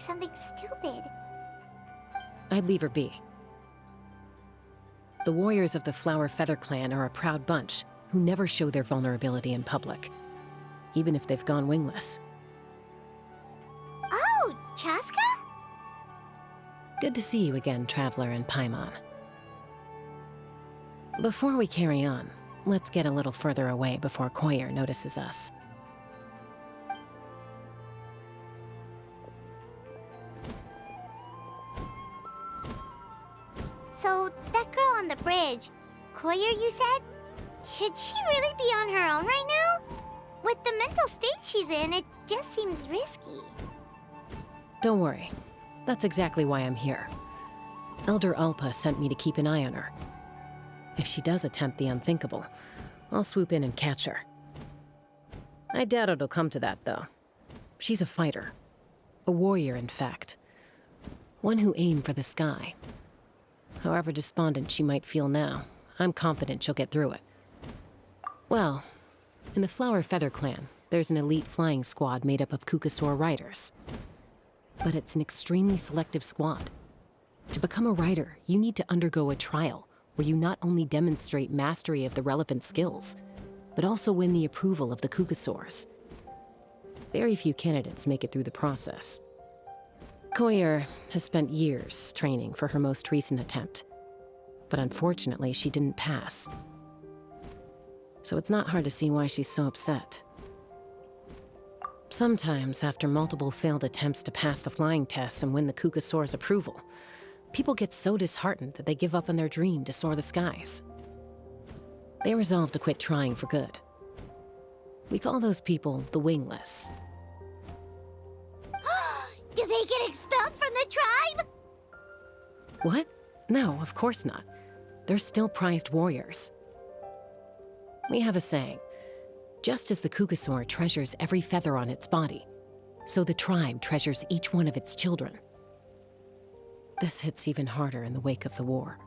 something stupid. I'd leave her be. The warriors of the Flower Feather Clan are a proud bunch who never show their vulnerability in public, even if they've gone wingless. Oh, Chasca? Good to see you again, Traveler and Paimon. Before we carry on, let's get a little further away before Koyer notices us. So, that girl on the bridge, Koyer, you said? Should she really be on her own right now? With the mental state she's in, it just seems risky. Don't worry. That's exactly why I'm here. Elder Alpa sent me to keep an eye on her. If she does attempt the unthinkable, I'll swoop in and catch her. I doubt it'll come to that, though. She's a fighter. A warrior, in fact. One who aimed for the sky. However despondent she might feel now, I'm confident she'll get through it. Well, in the Flower Feather Clan, there's an elite flying squad made up of Kukasaur riders. But it's an extremely selective squad. To become a rider, you need to undergo a trial where you not only demonstrate mastery of the relevant skills, but also win the approval of the Kukasaurs. Very few candidates make it through the process. Koyer has spent years training for her most recent attempt, but unfortunately she didn't pass. So it's not hard to see why she's so upset. Sometimes, after multiple failed attempts to pass the flying test and win the Kukasaur's approval, people get so disheartened that they give up on their dream to soar the skies. They resolve to quit trying for good. We call those people the wingless. Do they get expelled from the tribe? What? No, of course not. They're still prized warriors. We have a saying. Just as the Kukasaur treasures every feather on its body, so the tribe treasures each one of its children. This hits even harder in the wake of the war.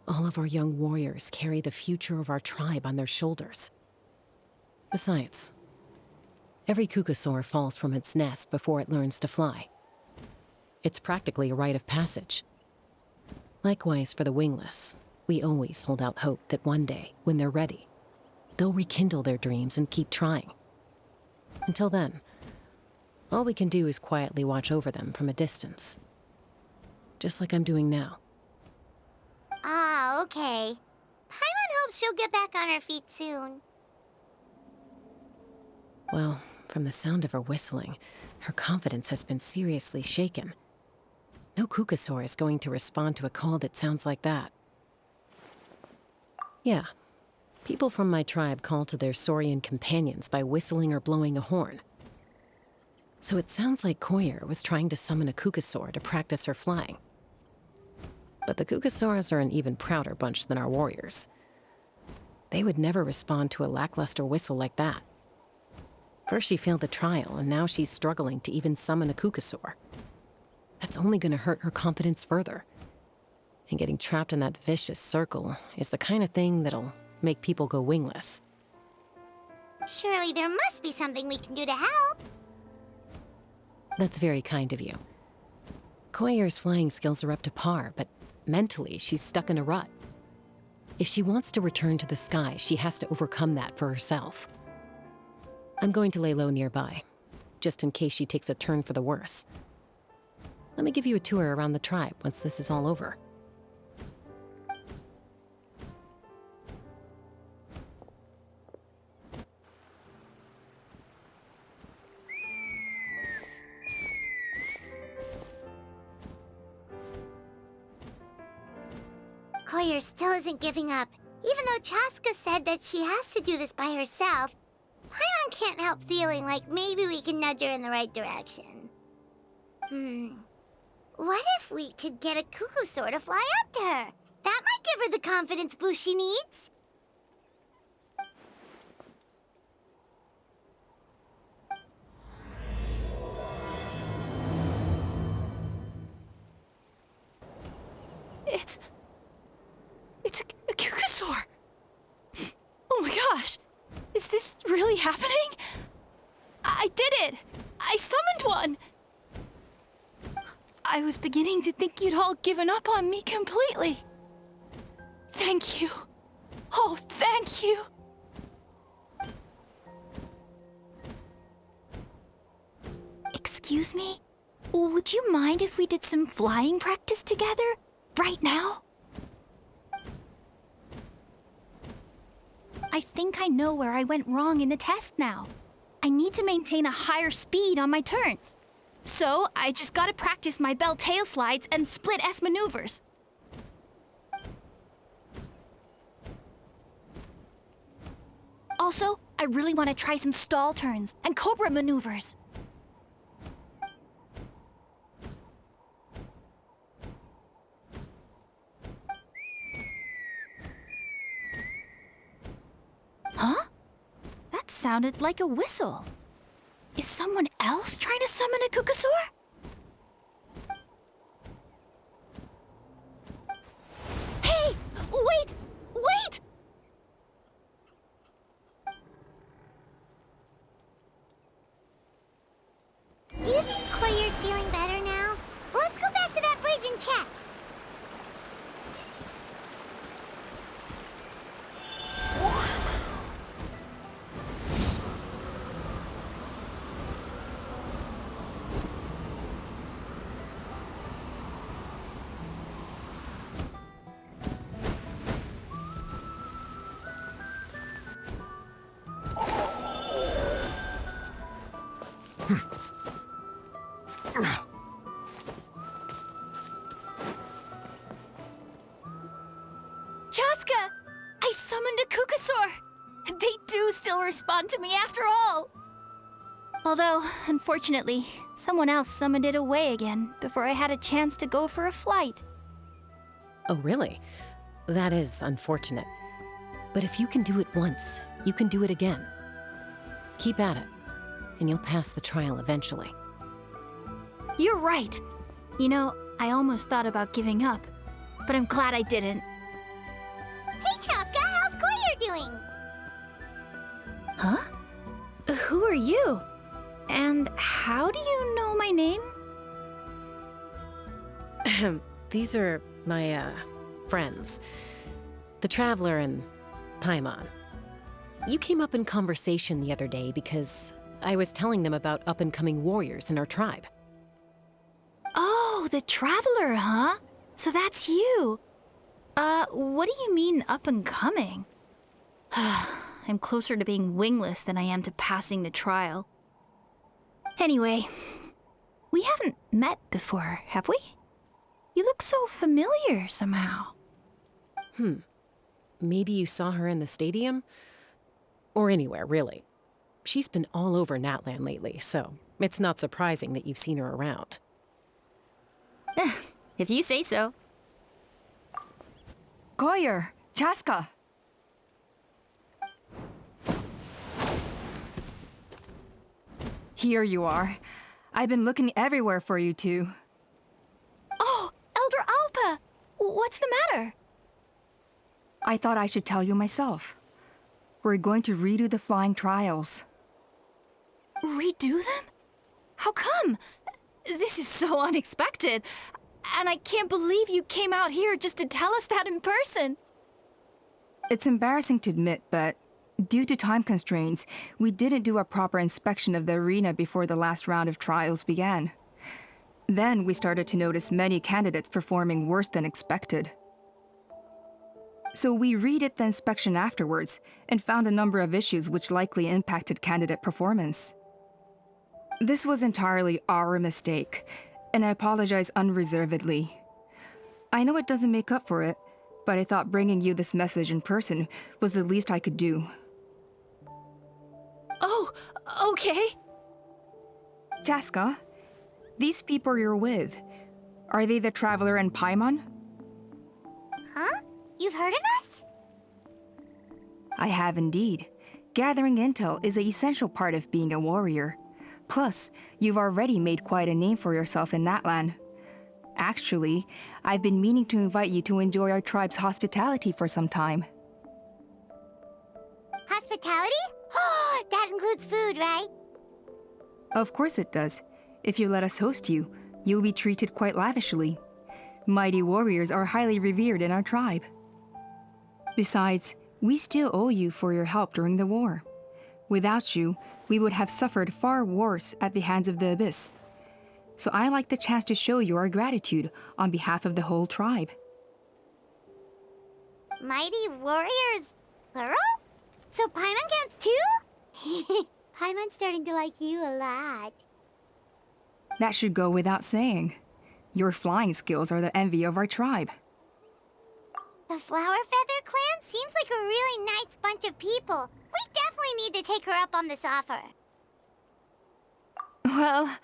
All of our young warriors carry the future of our tribe on their shoulders. Besides, every Kukasaur falls from its nest before it learns to fly. It's practically a rite of passage. Likewise for the wingless, we always hold out hope that one day, when they're ready, they'll rekindle their dreams and keep trying. Until then, all we can do is quietly watch over them from a distance. Just like I'm doing now. Ah, okay. Paimon hopes she'll get back on her feet soon. Well, from the sound of her whistling, her confidence has been seriously shaken. No Kukasaur is going to respond to a call that sounds like that. Yeah. People from my tribe call to their Saurian companions by whistling or blowing a horn. So it sounds like Koyer was trying to summon a Kukasaur to practice her flying. But the Kukasaurs are an even prouder bunch than our warriors. They would never respond to a lackluster whistle like that. First she failed the trial, and now she's struggling to even summon a Kukasaur. That's only going to hurt her confidence further. And getting trapped in that vicious circle is the kind of thing that'll make people go wingless. Surely there must be something we can do to help. That's very kind of you. Koyer's flying skills are up to par, but mentally she's stuck in a rut. If she wants to return to the sky, she has to overcome that for herself. I'm going to lay low nearby, just in case she takes a turn for the worse. Let me give you a tour around the tribe once this is all over. Koyer still isn't giving up. Even though Chasca said that she has to do this by herself, Paimon can't help feeling like maybe we can nudge her in the right direction. What if we could get a Kukasaur to fly up to her? That might give her the confidence boost she needs. It's a Kukasaur! Oh my gosh! Is this really happening? I did it! I summoned one! I was beginning to think you'd all given up on me completely. Thank you. Oh, thank you. Excuse me? Would you mind if we did some flying practice together? Right now? I think I know where I went wrong in the test now. I need to maintain a higher speed on my turns. So, I just gotta practice my bell tail slides and split S maneuvers. Also, I really want to try some stall turns and cobra maneuvers. Huh? That sounded like a whistle. Is someone else trying to summon a Kukasaur? Hey! Wait! Wait! Do you think Koyer's feeling better now? Let's go back to that bridge and check. Chasca! I summoned a Kukasaur! They do still respond to me after all! Although, unfortunately, someone else summoned it away again before I had a chance to go for a flight. Oh, really? That is unfortunate. But if you can do it once, you can do it again. Keep at it, and you'll pass the trial eventually. You're right. You know, I almost thought about giving up, but I'm glad I didn't. Hey, Chasca, how's Koyer doing? Huh? Who are you? And how do you know my name? These are my, friends. The Traveler and Paimon. You came up in conversation the other day because I was telling them about up-and-coming warriors in our tribe. Oh, the Traveler, huh? So that's you. What do you mean up and coming? I'm closer to being wingless than I am to passing the trial. Anyway, we haven't met before, have we? You look so familiar somehow. Maybe you saw her in the stadium? Or anywhere, really. She's been all over Natlan lately, so it's not surprising that you've seen her around. If you say so. Koyer, Chasca. Here you are. I've been looking everywhere for you two. Oh, Elder Alpa! What's the matter? I thought I should tell you myself. We're going to redo the flying trials. Redo them? How come? This is so unexpected. And I can't believe you came out here just to tell us that in person. It's embarrassing to admit, but due to time constraints, we didn't do a proper inspection of the arena before the last round of trials began. Then we started to notice many candidates performing worse than expected. So we redid the inspection afterwards and found a number of issues which likely impacted candidate performance. This was entirely our mistake, and I apologize unreservedly. I know it doesn't make up for it, but I thought bringing you this message in person was the least I could do. Oh, okay. Chasca, these people you're with, are they the Traveler and Paimon? Huh? You've heard of us? I have indeed. Gathering intel is an essential part of being a warrior. Plus, you've already made quite a name for yourself in Natlan. Actually, I've been meaning to invite you to enjoy our tribe's hospitality for some time. Hospitality? Oh, that includes food, right? Of course it does, if you let us host you. you'll be treated quite lavishly. Mighty warriors are highly revered in our tribe. Besides, we still owe you for your help during the war. Without you, we would have suffered far worse at the hands of the Abyss. So I like the chance to show you our gratitude on behalf of the whole tribe. Mighty warriors, plural? So Paimon counts too? Paimon's starting to like you a lot. That should go without saying. Your flying skills are the envy of our tribe. The Flower Feather clan seems like a really nice bunch of people. We definitely need to take her up on this offer. Well,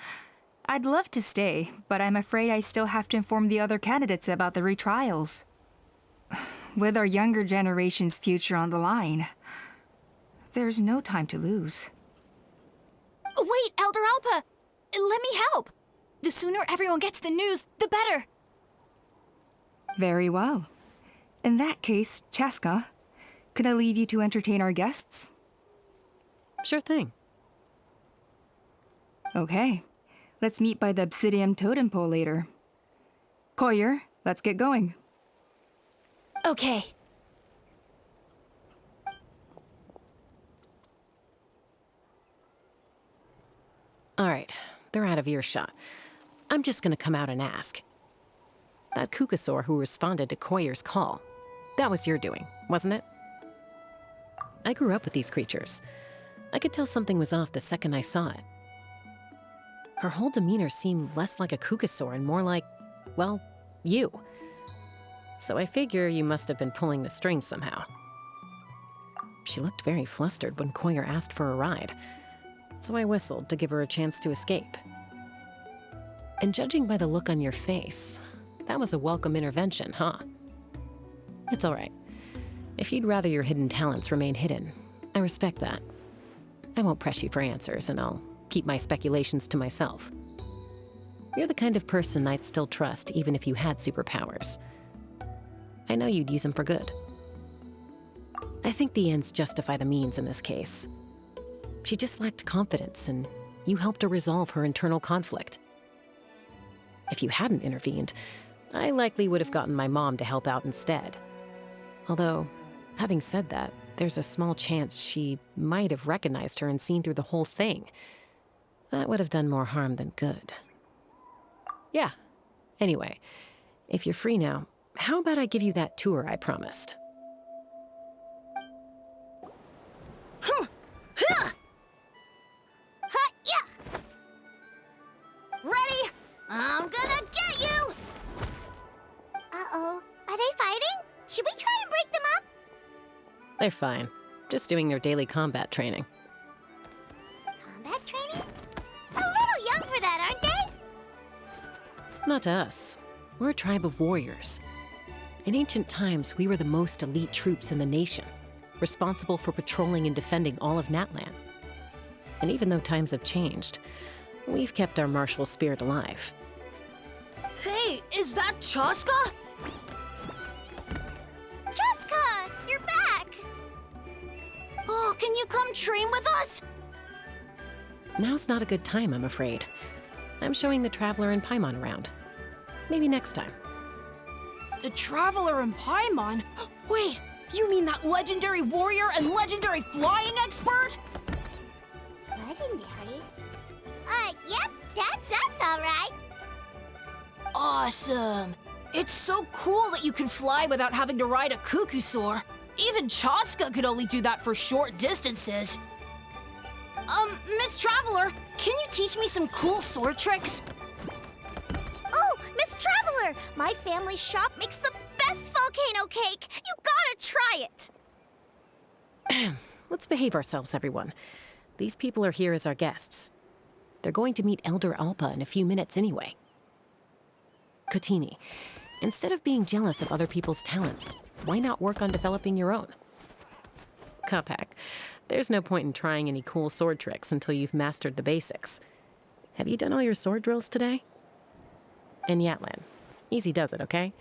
I'd love to stay, but I'm afraid I still have to inform the other candidates about the retrials. With our younger generation's future on the line, there's no time to lose. Wait, Elder Alpa! Let me help! The sooner everyone gets the news, the better! Very well. In that case, Chasca, could I leave you to entertain our guests? Sure thing. Okay. Let's meet by the Obsidian Totem Pole later. Koyer, let's get going. Okay. All right, they're out of earshot. I'm just gonna come out and ask. That Kukasaur who responded to Koyer's call, that was your doing, wasn't it? I grew up with these creatures. I could tell something was off the second I saw it. Her whole demeanor seemed less like a Kukasaur and more like, well, you. So I figure you must have been pulling the strings somehow. She looked very flustered when Koyer asked for a ride, so I whistled to give her a chance to escape. And judging by the look on your face, that was a welcome intervention, huh? It's all right. If you'd rather your hidden talents remain hidden, I respect that. I won't press you for answers, and I'll keep my speculations to myself. You're the kind of person I'd still trust even if you had superpowers. I know you'd use them for good. I think the ends justify the means in this case. She just lacked confidence, and you helped her resolve her internal conflict. If you hadn't intervened, I likely would have gotten my mom to help out instead. Although, having said that, there's a small chance she might have recognized her and seen through the whole thing. That would have done more harm than good. Yeah. Anyway, if you're free now, how about I give you that tour I promised? Ready? I'm gonna get you! Uh-oh. Are they fighting? Should we try and break them up? They're fine. Just doing their daily combat training. Combat training? A little young for that, aren't they? Not to us. We're a tribe of warriors. In ancient times, we were the most elite troops in the nation, responsible for patrolling and defending all of Natlan. And even though times have changed, we've kept our martial spirit alive. Hey, is that Chasca? Chasca! You're back! Oh, can you come train with us? Now's not a good time, I'm afraid. I'm showing the Traveler and Paimon around. Maybe next time. The Traveler and Paimon? Wait, you mean that legendary warrior and legendary flying expert? Legendary? Yep, that's us, all right. Awesome. It's so cool that you can fly without having to ride a Kukusaur. Even Chasca could only do that for short distances. Miss Traveler, can you teach me some cool sword tricks? Oh, Miss Traveler! My family's shop makes the best volcano cake! You gotta try it! Let's behave ourselves, everyone. These people are here as our guests. They're going to meet Elder Alpa in a few minutes anyway. Kotini, instead of being jealous of other people's talents, why not work on developing your own? Kapak, there's no point in trying any cool sword tricks until you've mastered the basics. Have you done all your sword drills today? And Natlan, easy does it, okay?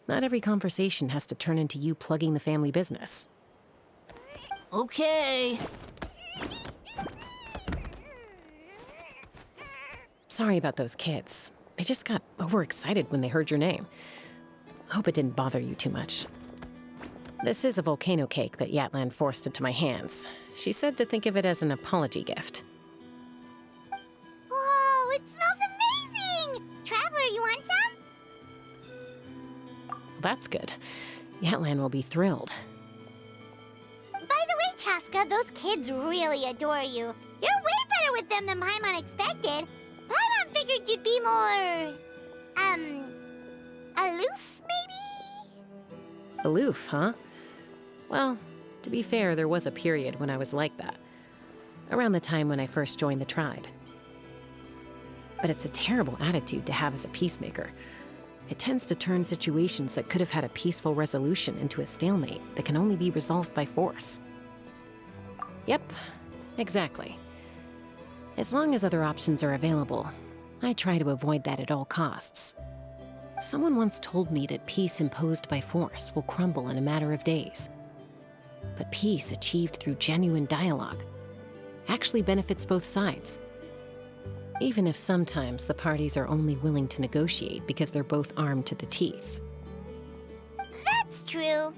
Not every conversation has to turn into you plugging the family business. Okay. Sorry about those kids. They just got overexcited when they heard your name. I hope it didn't bother you too much. This is a volcano cake that Natlan forced into my hands. She said to think of it as an apology gift. Whoa, it smells amazing! Traveler, you want some? That's good. Natlan will be thrilled. By the way, Chasca, those kids really adore you. You're way better with them than Paimon expected. Paimon figured you'd be more... aloof, maybe? Aloof, huh? Well, to be fair, there was a period when I was like that. Around the time when I first joined the tribe. But it's a terrible attitude to have as a peacemaker. It tends to turn situations that could have had a peaceful resolution into a stalemate that can only be resolved by force. Yep, exactly. As long as other options are available, I try to avoid that at all costs. Someone once told me that peace imposed by force will crumble in a matter of days. But peace achieved through genuine dialogue actually benefits both sides. Even if sometimes the parties are only willing to negotiate because they're both armed to the teeth. That's true.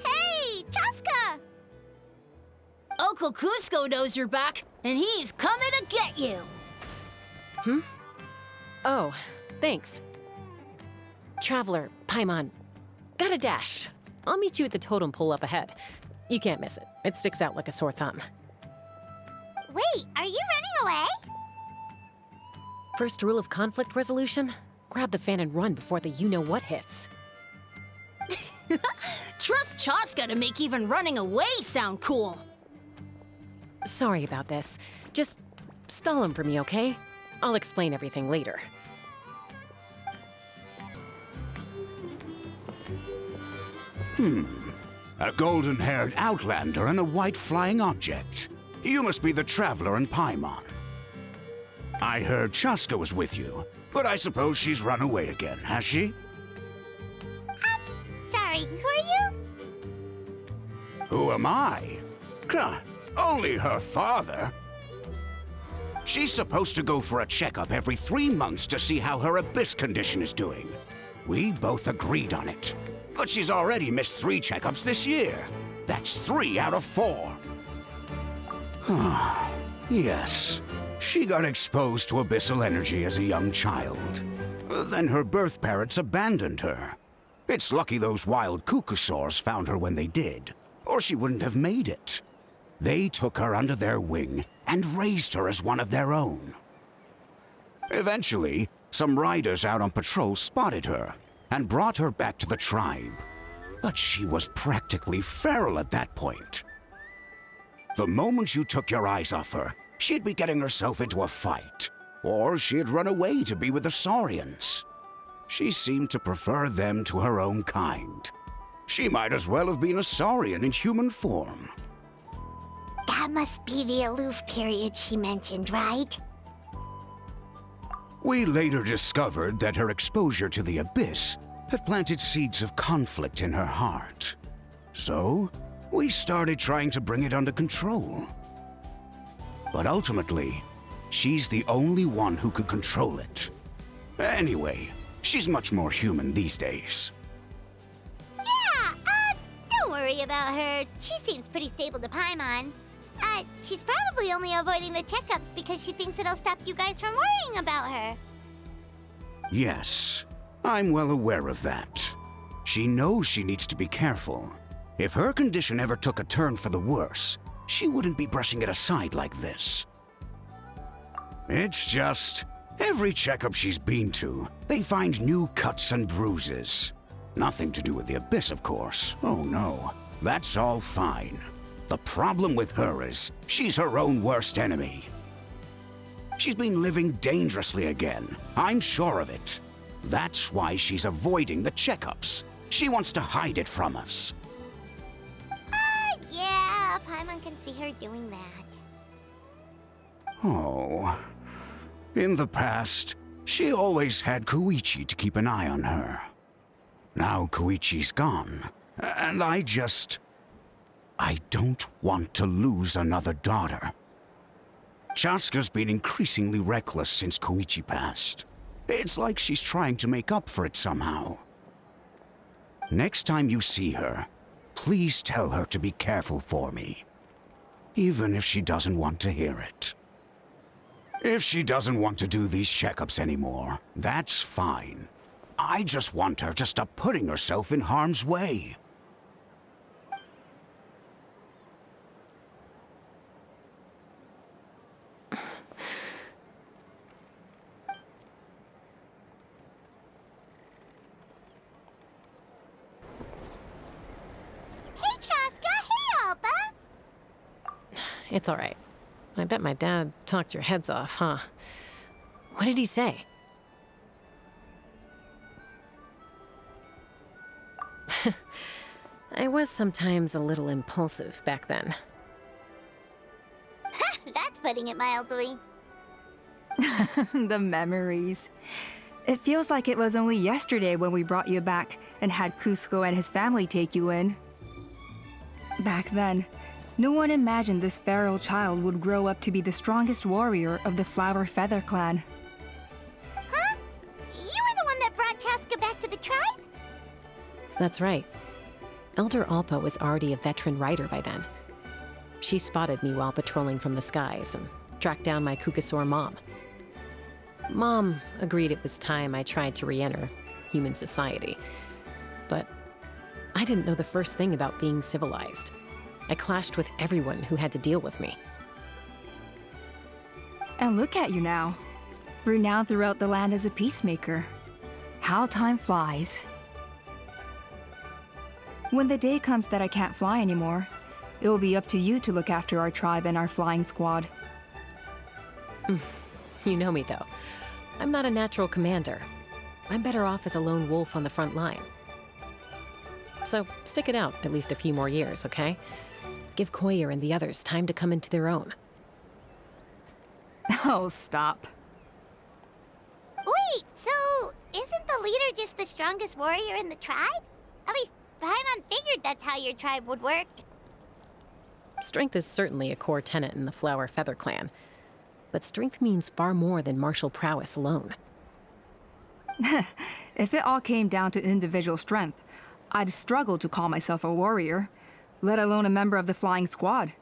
Hey, Chasca! Uncle Cusco knows you're back, and he's coming to get you. Oh, thanks. Traveler, Paimon, got a dash. I'll meet you at the totem pole up ahead. You can't miss it. It sticks out like a sore thumb. Wait, are you running away? First rule of conflict resolution? Grab the fan and run before the you-know-what hits. Trust Chasca to make even running away sound cool. Sorry about this. Just stall him for me, okay? I'll explain everything later. A golden-haired outlander and a white flying object. You must be the traveler in Paimon. I heard Chasca was with you, but I suppose she's run away again, has she? Sorry, who are you? Who am I? Only her father. She's supposed to go for a checkup every 3 months to see how her abyss condition is doing. We both agreed on it. But she's already missed 3 checkups this year. That's 3 out of 4. Yes, she got exposed to abyssal energy as a young child. Then her birth parents abandoned her. It's lucky those wild cuckoosaurs found her when they did, or she wouldn't have made it. They took her under their wing and raised her as one of their own. Eventually, some riders out on patrol spotted her and brought her back to the tribe. But she was practically feral at that point. The moment you took your eyes off her, she'd be getting herself into a fight, or she'd run away to be with the Saurians. She seemed to prefer them to her own kind. She might as well have been a Saurian in human form. That must be the aloof period she mentioned, right? We later discovered that her exposure to the abyss had planted seeds of conflict in her heart. So, we started trying to bring it under control. But ultimately, she's the only one who can control it. Anyway, she's much more human these days. Yeah, don't worry about her. She seems pretty stable to Paimon. She's probably only avoiding the checkups because she thinks it'll stop you guys from worrying about her. Yes, I'm well aware of that. She knows she needs to be careful. If her condition ever took a turn for the worse, she wouldn't be brushing it aside like this. It's just, every checkup she's been to, they find new cuts and bruises. Nothing to do with the abyss, of course. Oh no, that's all fine. The problem with her is, she's her own worst enemy. She's been living dangerously again. I'm sure of it. That's why she's avoiding the checkups. She wants to hide it from us. Yeah, Paimon can see her doing that. Oh. In the past, she always had Koichi to keep an eye on her. Now Koichi's gone, and I don't want to lose another daughter. Chasca's been increasingly reckless since Koichi passed. It's like she's trying to make up for it somehow. Next time you see her, please tell her to be careful for me. Even if she doesn't want to hear it. If she doesn't want to do these checkups anymore, that's fine. I just want her to stop putting herself in harm's way. Hey, Chasca! Hey, Alba! It's all right. I bet my dad talked your heads off, huh? What did he say? I was sometimes a little impulsive back then. That's putting it mildly. The memories. It feels like it was only yesterday when we brought you back and had Cusco and his family take you in. Back then, no one imagined this feral child would grow up to be the strongest warrior of the Flower Feather clan. Huh? You were the one that brought Chasca back to the tribe? That's right. Elder Alpa was already a veteran rider by then. She spotted me while patrolling from the skies and tracked down my Kukasaur mom. Mom agreed it was time I tried to re-enter human society. But I didn't know the first thing about being civilized. I clashed with everyone who had to deal with me. And look at you now, renowned throughout the land as a peacemaker. How time flies. When the day comes that I can't fly anymore, it will be up to you to look after our tribe and our flying squad. You know me, though. I'm not a natural commander. I'm better off as a lone wolf on the front line. So stick it out at least a few more years, okay? Give Koyer and the others time to come into their own. Oh, stop. Wait, so isn't the leader just the strongest warrior in the tribe? At least Paimon figured that's how your tribe would work. Strength is certainly a core tenet in the Flower Feather clan. But strength means far more than martial prowess alone. If it all came down to individual strength, I'd struggle to call myself a warrior, let alone a member of the flying squad.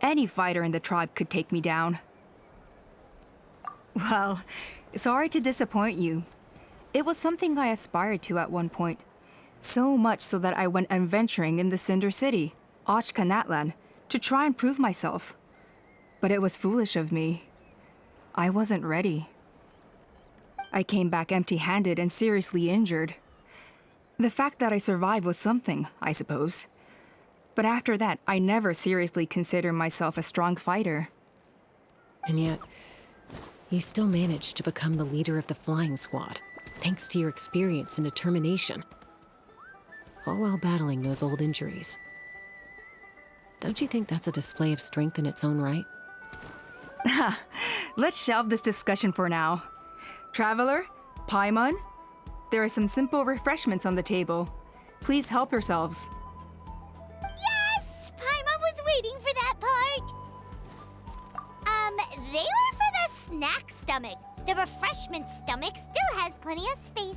Any fighter in the tribe could take me down. Well, sorry to disappoint you. It was something I aspired to at one point. So much so that I went adventuring in the Cinder City, Chasca Natlan, to try and prove myself. But it was foolish of me. I wasn't ready. I came back empty-handed and seriously injured. The fact that I survived was something, I suppose. But after that, I never seriously considered myself a strong fighter. And yet, you still managed to become the leader of the flying squad, thanks to your experience and determination. All while battling those old injuries. Don't you think that's a display of strength in its own right? Let's shelve this discussion for now. Traveler, Paimon, there are some simple refreshments on the table. Please help yourselves. Yes! Paimon was waiting for that part! They were for the snack stomach. The refreshment stomach still has plenty of space.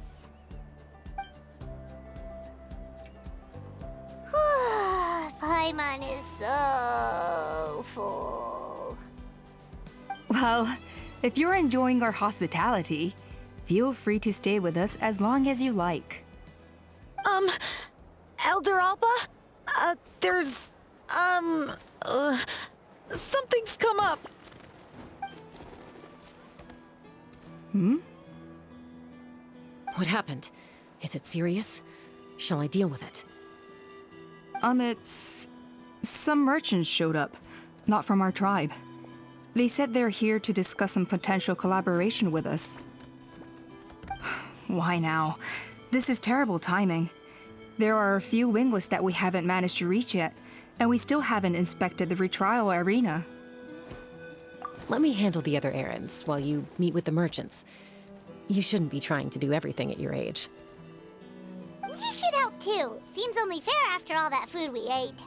Paimon is so full. Well, if you're enjoying our hospitality, feel free to stay with us as long as you like. Elder Alba? Something's come up. What happened? Is it serious? Shall I deal with it? It's... Some merchants showed up, not from our tribe. They said they're here to discuss some potential collaboration with us. Why now? This is terrible timing. There are a few wingless that we haven't managed to reach yet, and we still haven't inspected the retrial arena. Let me handle the other errands while you meet with the merchants. You shouldn't be trying to do everything at your age. You should help too. Seems only fair after all that food we ate.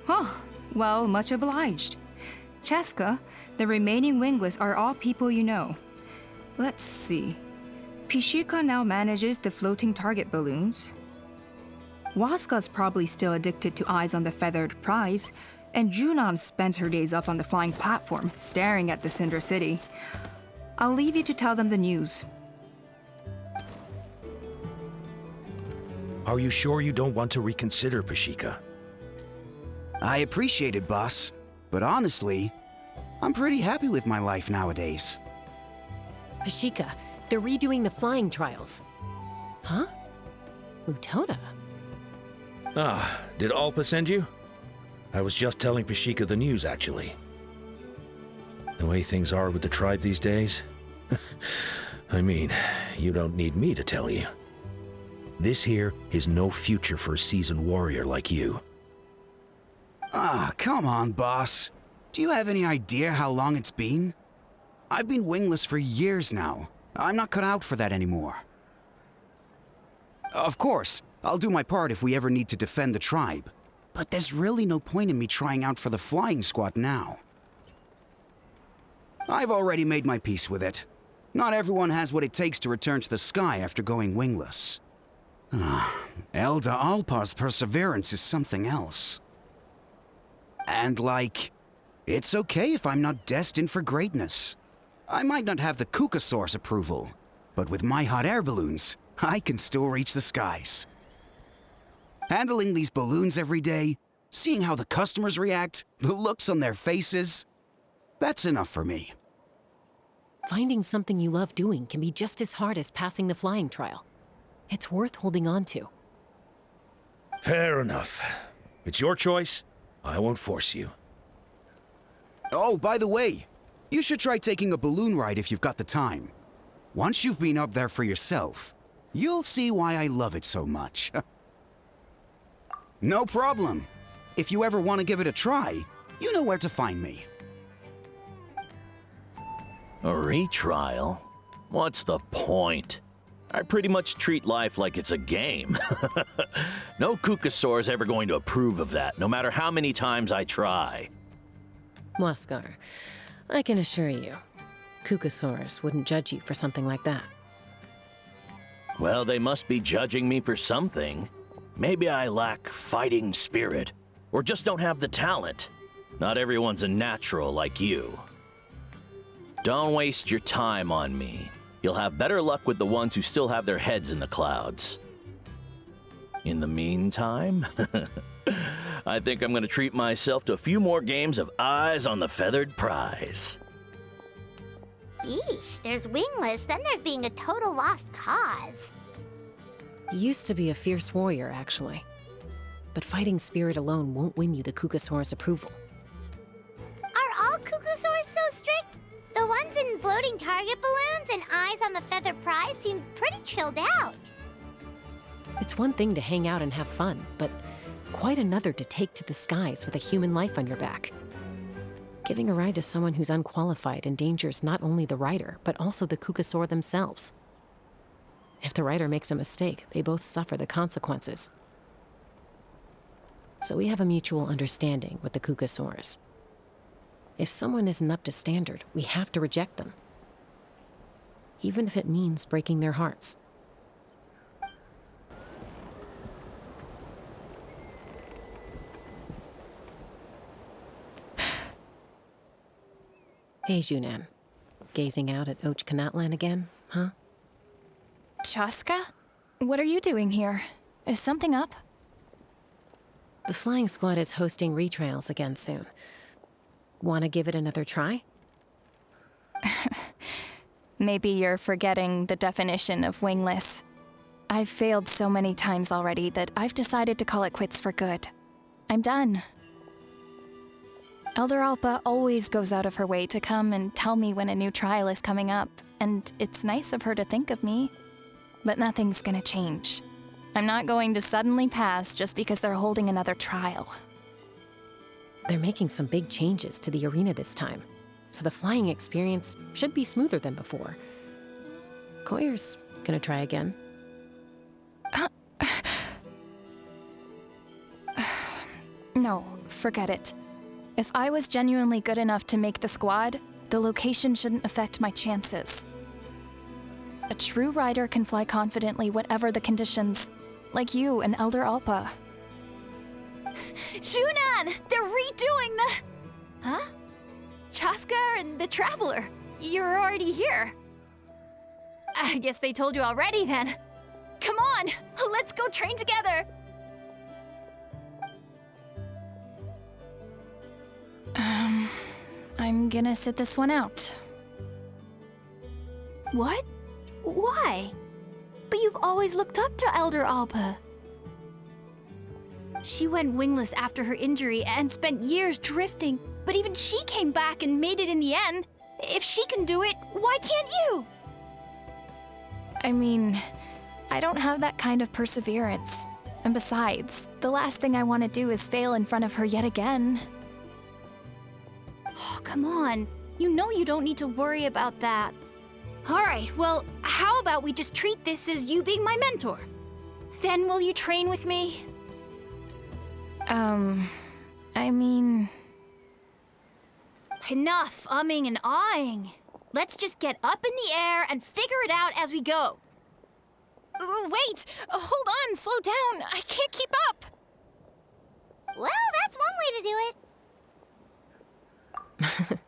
Huh. Well, much obliged. Chasca, the remaining wingless are all people you know. Let's see. Pishika now manages the floating target balloons. Waska's probably still addicted to Eyes on the Feathered Prize, and Junon spends her days up on the flying platform, staring at the Cinder City. I'll leave you to tell them the news. Are you sure you don't want to reconsider, Pashika? I appreciate it, boss. But honestly, I'm pretty happy with my life nowadays. Pashika, they're redoing the flying trials. Huh? Utona? Ah, did Alpa send you? I was just telling Pashika the news, actually. The way things are with the tribe these days? I mean, you don't need me to tell you. This here is no future for a seasoned warrior like you. Ah, come on, boss. Do you have any idea how long it's been? I've been wingless for years now. I'm not cut out for that anymore. Of course, I'll do my part if we ever need to defend the tribe. But there's really no point in me trying out for the flying squad now. I've already made my peace with it. Not everyone has what it takes to return to the sky after going wingless. Elder Alpa's perseverance is something else. And it's okay if I'm not destined for greatness. I might not have the Kukasaur's approval, but with my hot air balloons, I can still reach the skies. Handling these balloons every day, seeing how the customers react, the looks on their faces, that's enough for me. Finding something you love doing can be just as hard as passing the flying trial. It's worth holding on to. Fair enough. It's your choice. I won't force you. Oh, by the way, you should try taking a balloon ride if you've got the time. Once you've been up there for yourself, you'll see why I love it so much. No problem. If you ever want to give it a try, you know where to find me. A retrial? What's the point? I pretty much treat life like it's a game. No Kukasaur is ever going to approve of that, no matter how many times I try. Waskar, I can assure you, Kukasaurs wouldn't judge you for something like that. Well, they must be judging me for something. Maybe I lack fighting spirit, or just don't have the talent. Not everyone's a natural like you. Don't waste your time on me. You'll have better luck with the ones who still have their heads in the clouds. In the meantime, I think I'm gonna treat myself to a few more games of Eyes on the Feathered Prize. Yeesh, there's wingless, then there's being a total lost cause. You used to be a fierce warrior, actually. But fighting spirit alone won't win you the Kukasaur's approval. Are all Kukasaurs so strict? The ones in floating target balloons and Eyes on the Feathered Prize seemed pretty chilled out. It's one thing to hang out and have fun, but quite another to take to the skies with a human life on your back. Giving a ride to someone who's unqualified endangers not only the rider, but also the Kukasaur themselves. If the rider makes a mistake, they both suffer the consequences. So we have a mutual understanding with the Kukasaurs. If someone isn't up to standard, we have to reject them. Even if it means breaking their hearts. Hey, Junan. Gazing out at Natlan again, huh? Chasca? What are you doing here? Is something up? The flying squad is hosting retrials again soon. Want to give it another try? Maybe you're forgetting the definition of wingless. I've failed so many times already that I've decided to call it quits for good. I'm done. Elder Alpa always goes out of her way to come and tell me when a new trial is coming up, and it's nice of her to think of me. But nothing's gonna change. I'm not going to suddenly pass just because they're holding another trial. They're making some big changes to the arena this time, so the flying experience should be smoother than before. Koyer's gonna try again. No, forget it. If I was genuinely good enough to make the squad, the location shouldn't affect my chances. A true rider can fly confidently whatever the conditions, like you and Elder Alpa. Shunan! They're redoing the... Huh? Chasca and the Traveler. You're already here. I guess they told you already then. Come on, let's go train together. I'm gonna sit this one out. What? Why? But you've always looked up to Elder Alpa. She went wingless after her injury and spent years drifting, but even she came back and made it in the end. If she can do it, why can't you? I mean, I don't have that kind of perseverance. And besides, the last thing I want to do is fail in front of her yet again. Oh, come on. You know you don't need to worry about that. All right, well, how about we just treat this as you being my mentor? Then will you train with me? I mean... Enough umming and ahhing. Let's just get up in the air and figure it out as we go. Wait! Hold on, slow down! I can't keep up! Well, that's one way to do it.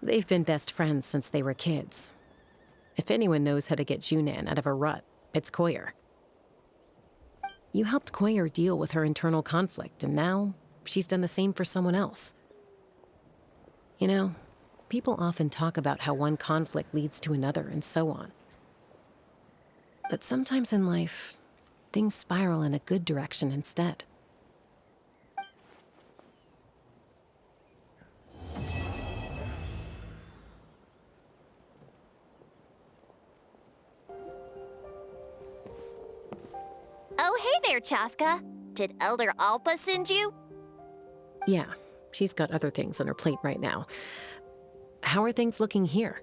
They've been best friends since they were kids. If anyone knows how to get Junan out of a rut, it's Koyer. You helped Koyer deal with her internal conflict, and now she's done the same for someone else. You know, people often talk about how one conflict leads to another and so on. But sometimes in life, things spiral in a good direction instead. Oh, hey there, Chasca. Did Elder Alpa send you? Yeah, she's got other things on her plate right now. How are things looking here?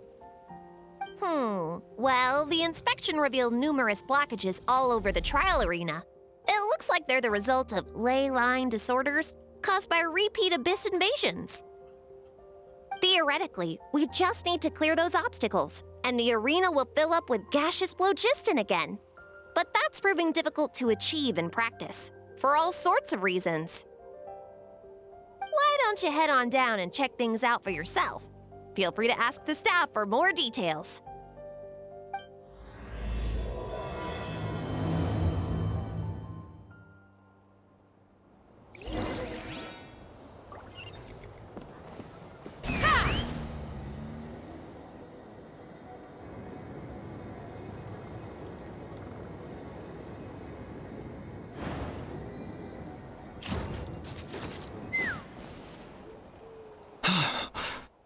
Well, the inspection revealed numerous blockages all over the trial arena. It looks like they're the result of ley line disorders caused by repeat abyss invasions. Theoretically, we just need to clear those obstacles, and the arena will fill up with gaseous phlogiston again. But that's proving difficult to achieve in practice, for all sorts of reasons. Why don't you head on down and check things out for yourself? Feel free to ask the staff for more details.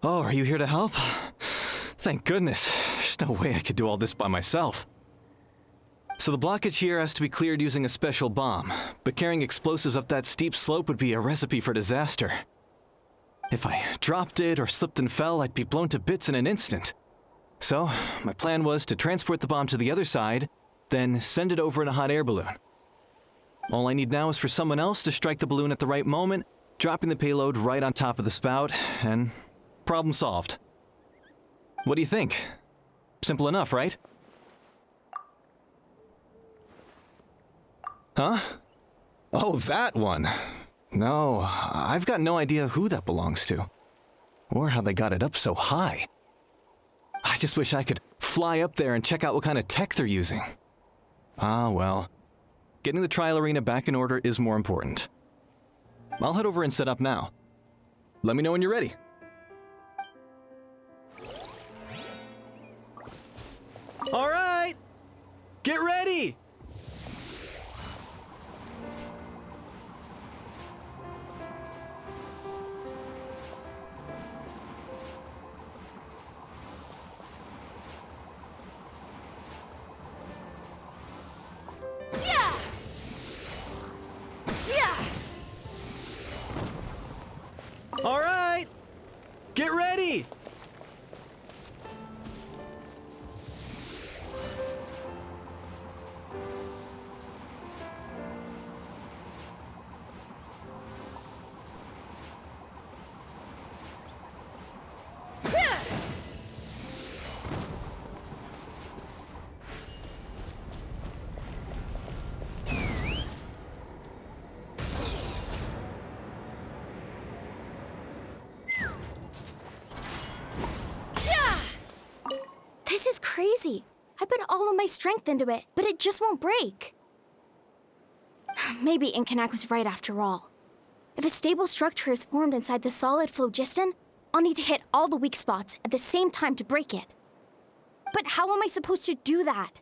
Oh, are you here to help? Thank goodness. There's no way I could do all this by myself. So the blockage here has to be cleared using a special bomb, but carrying explosives up that steep slope would be a recipe for disaster. If I dropped it or slipped and fell, I'd be blown to bits in an instant. So, my plan was to transport the bomb to the other side, then send it over in a hot air balloon. All I need now is for someone else to strike the balloon at the right moment, dropping the payload right on top of the spout, and problem solved. What do you think? Simple enough, right? Huh? Oh, that one. No, I've got no idea who that belongs to, or how they got it up so high. I just wish I could fly up there and check out what kind of tech they're using. Ah, well. Getting the trial arena back in order is more important. I'll head over and set up now. Let me know when you're ready. All right! Get ready! All right! Get ready! crazy. I put all of my strength into it, but it just won't break. Maybe Inkanak was right after all. If a stable structure is formed inside the solid phlogiston, I'll need to hit all the weak spots at the same time to break it. But how am I supposed to do that?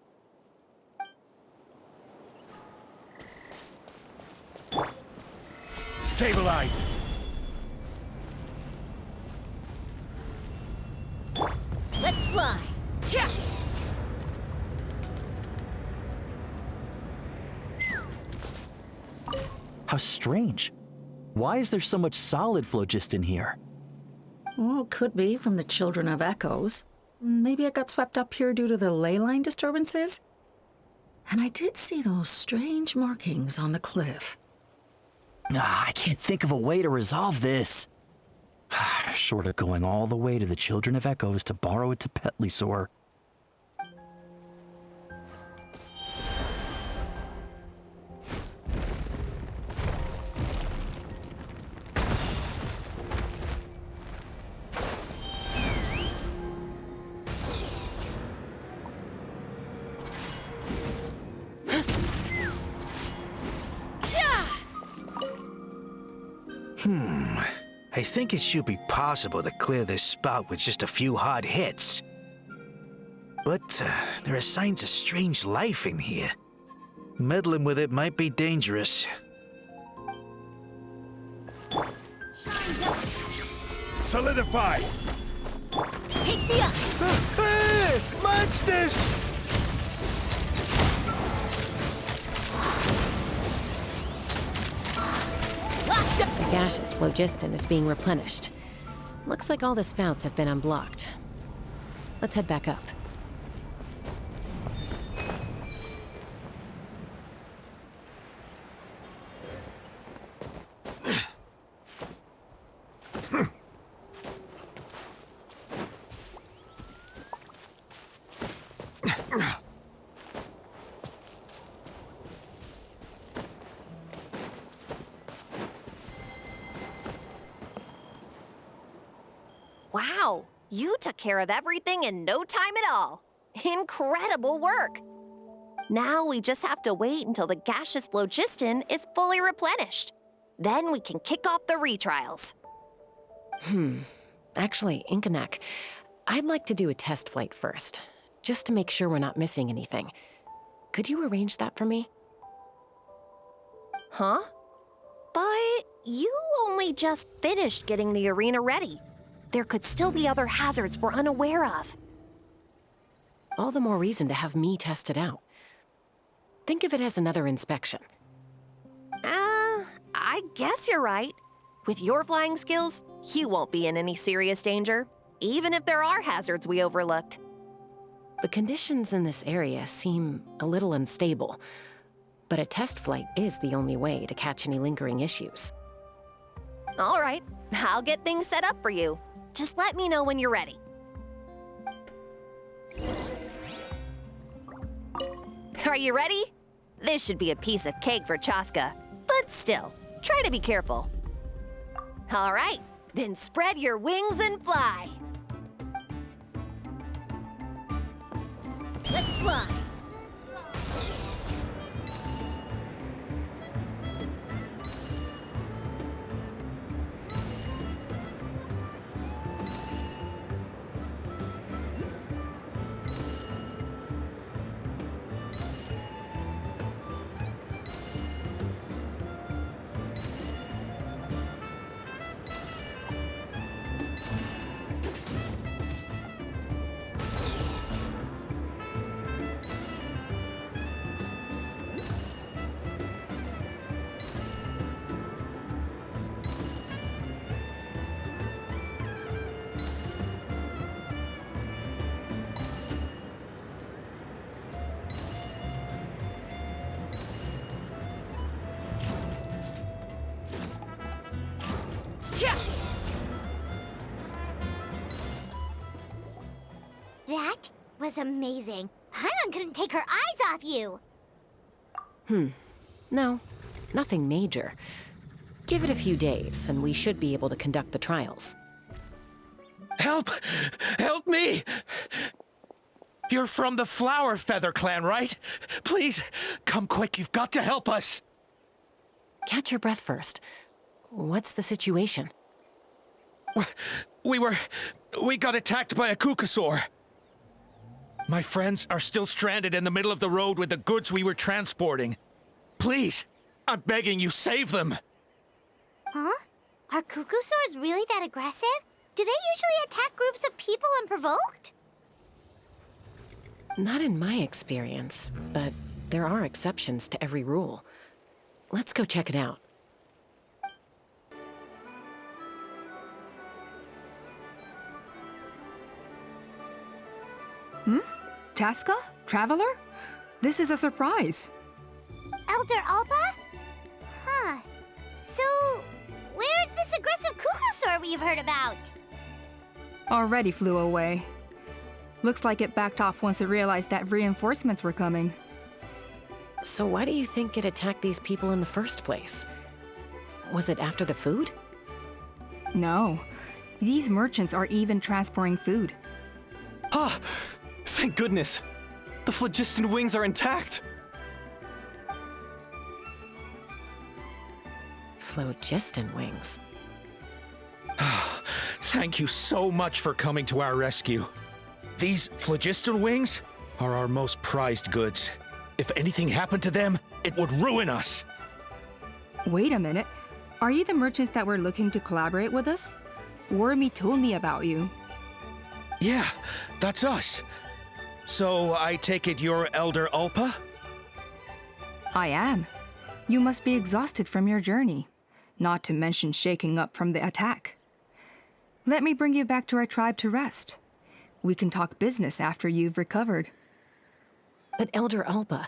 Stabilize! Let's fly. Yeah. How strange. Why is there so much solid phlogiston here? Well, could be from the Children of Echoes. Maybe it got swept up here due to the ley line disturbances? And I did see those strange markings on the cliff. I can't think of a way to resolve this. Short of going all the way to the Children of Echoes to borrow it to Petlisaur. I think it should be possible to clear this spout with just a few hard hits. But there are signs of strange life in here. Meddling with it might be dangerous. Solidify! Take me up! Hey! Monsters! The gaseous phlogiston is being replenished. Looks like all the spouts have been unblocked. Let's head back up. Wow, you took care of everything in no time at all. Incredible work. Now we just have to wait until the gaseous phlogiston is fully replenished. Then we can kick off the retrials. Actually, Inkanak, I'd like to do a test flight first, just to make sure we're not missing anything. Could you arrange that for me? Huh? But you only just finished getting the arena ready. There could still be other hazards we're unaware of. All the more reason to have me test it out. Think of it as another inspection. I guess you're right. With your flying skills, you won't be in any serious danger, even if there are hazards we overlooked. The conditions in this area seem a little unstable, but a test flight is the only way to catch any lingering issues. All right, I'll get things set up for you. Just let me know when you're ready. Are you ready? This should be a piece of cake for Chasca, but still, try to be careful. All right, then spread your wings and fly. Let's fly. That was amazing. Paimon couldn't take her eyes off you. No, nothing major. Give it a few days, and we should be able to conduct the trials. Help! Help me! You're from the Flower Feather Clan, right? Please, come quick, you've got to help us! Catch your breath first. What's the situation? We got attacked by a Kukasaur. My friends are still stranded in the middle of the road with the goods we were transporting. Please, I'm begging you, save them! Huh? Are Kukusaurs really that aggressive? Do they usually attack groups of people unprovoked? Not in my experience, but there are exceptions to every rule. Let's go check it out. Chasca? Traveler? This is a surprise. Elder Alpa? Huh. So, where's this aggressive Kukusaur we've heard about? Already flew away. Looks like it backed off once it realized that reinforcements were coming. So why do you think it attacked these people in the first place? Was it after the food? No. These merchants are even transporting food. Ah! Thank goodness! The phlogiston wings are intact! Phlogiston wings? Thank you so much for coming to our rescue. These phlogiston wings are our most prized goods. If anything happened to them, it would ruin us. Wait a minute. Are you the merchants that were looking to collaborate with us? Wormy told me about you. Yeah, that's us. So I take it you're Elder Alpa? I am. You must be exhausted from your journey, not to mention shaking up from the attack. Let me bring you back to our tribe to rest. We can talk business after you've recovered. But Elder Alpa,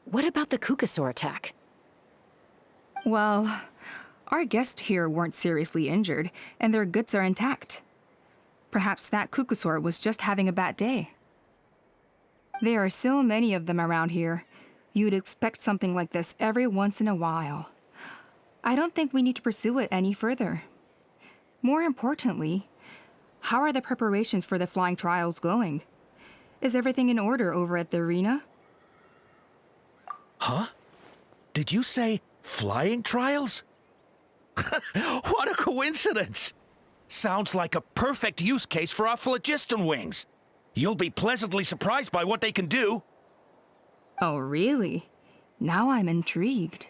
what about the Kukusaur attack? Well, our guests here weren't seriously injured, and their goods are intact. Perhaps that Kukusaur was just having a bad day. There are so many of them around here. You'd expect something like this every once in a while. I don't think we need to pursue it any further. More importantly, how are the preparations for the flying trials going? Is everything in order over at the arena? Huh? Did you say flying trials? What a coincidence! Sounds like a perfect use case for our phlogiston wings. You'll be pleasantly surprised by what they can do. Oh, really? Now I'm intrigued.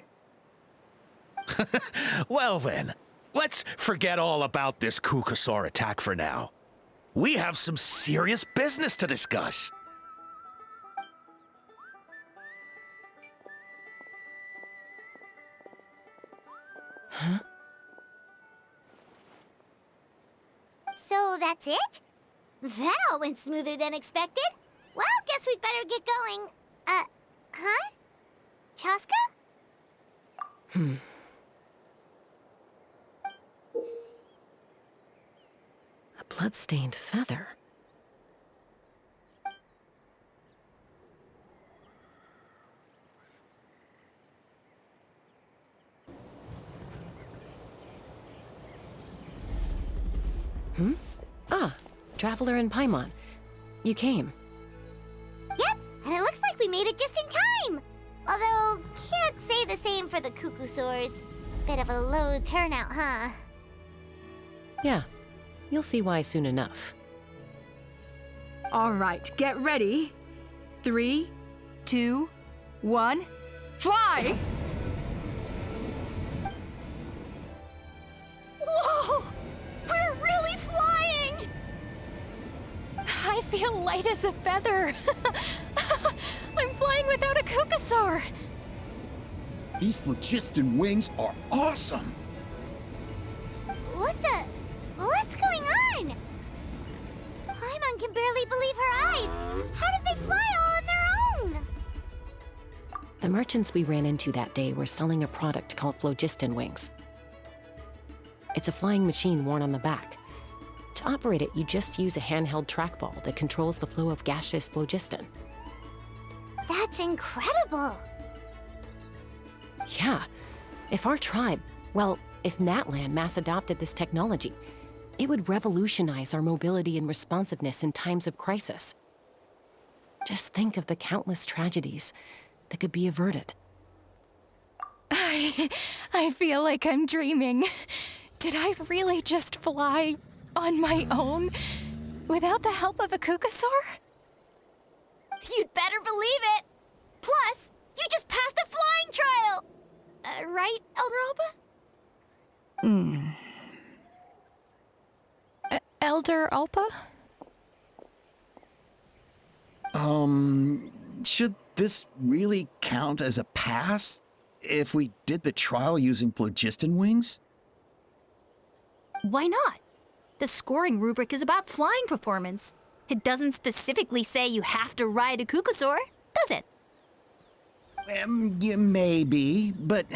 Well then, let's forget all about this Kukusaur attack for now. We have some serious business to discuss. Huh? So that's it? That all went smoother than expected. Well, guess we'd better get going. Huh? Chasca? A blood-stained feather. Ah, Traveler and Paimon. You came. Yep, and it looks like we made it just in time. Although, can't say the same for the Kukusaurs. Bit of a low turnout, huh? Yeah, you'll see why soon enough. All right, get ready. 3, 2, 1, fly! Whoa! We're really flying! I feel light as a feather. I'm flying without a Kukusaur. These phlogiston wings are awesome! What's going on? Paimon can barely believe her eyes. How did they fly all on their own? The merchants we ran into that day were selling a product called phlogiston wings. It's a flying machine worn on the back. To operate it, you just use a handheld trackball that controls the flow of gaseous phlogiston. That's incredible. Yeah. If our tribe, well, if Natlan mass adopted this technology, it would revolutionize our mobility and responsiveness in times of crisis. Just think of the countless tragedies that could be averted. I feel like I'm dreaming. Did I really just fly on my own without the help of a kukasaur? You'd better believe it. Plus, you just passed the flying trial. Right, Elder Alpa? Elder Alpa? Should this really count as a pass if we did the trial using phlogiston wings? Why not? The scoring rubric is about flying performance. It doesn't specifically say you have to ride a kukasaur, does it? Yeah, maybe, but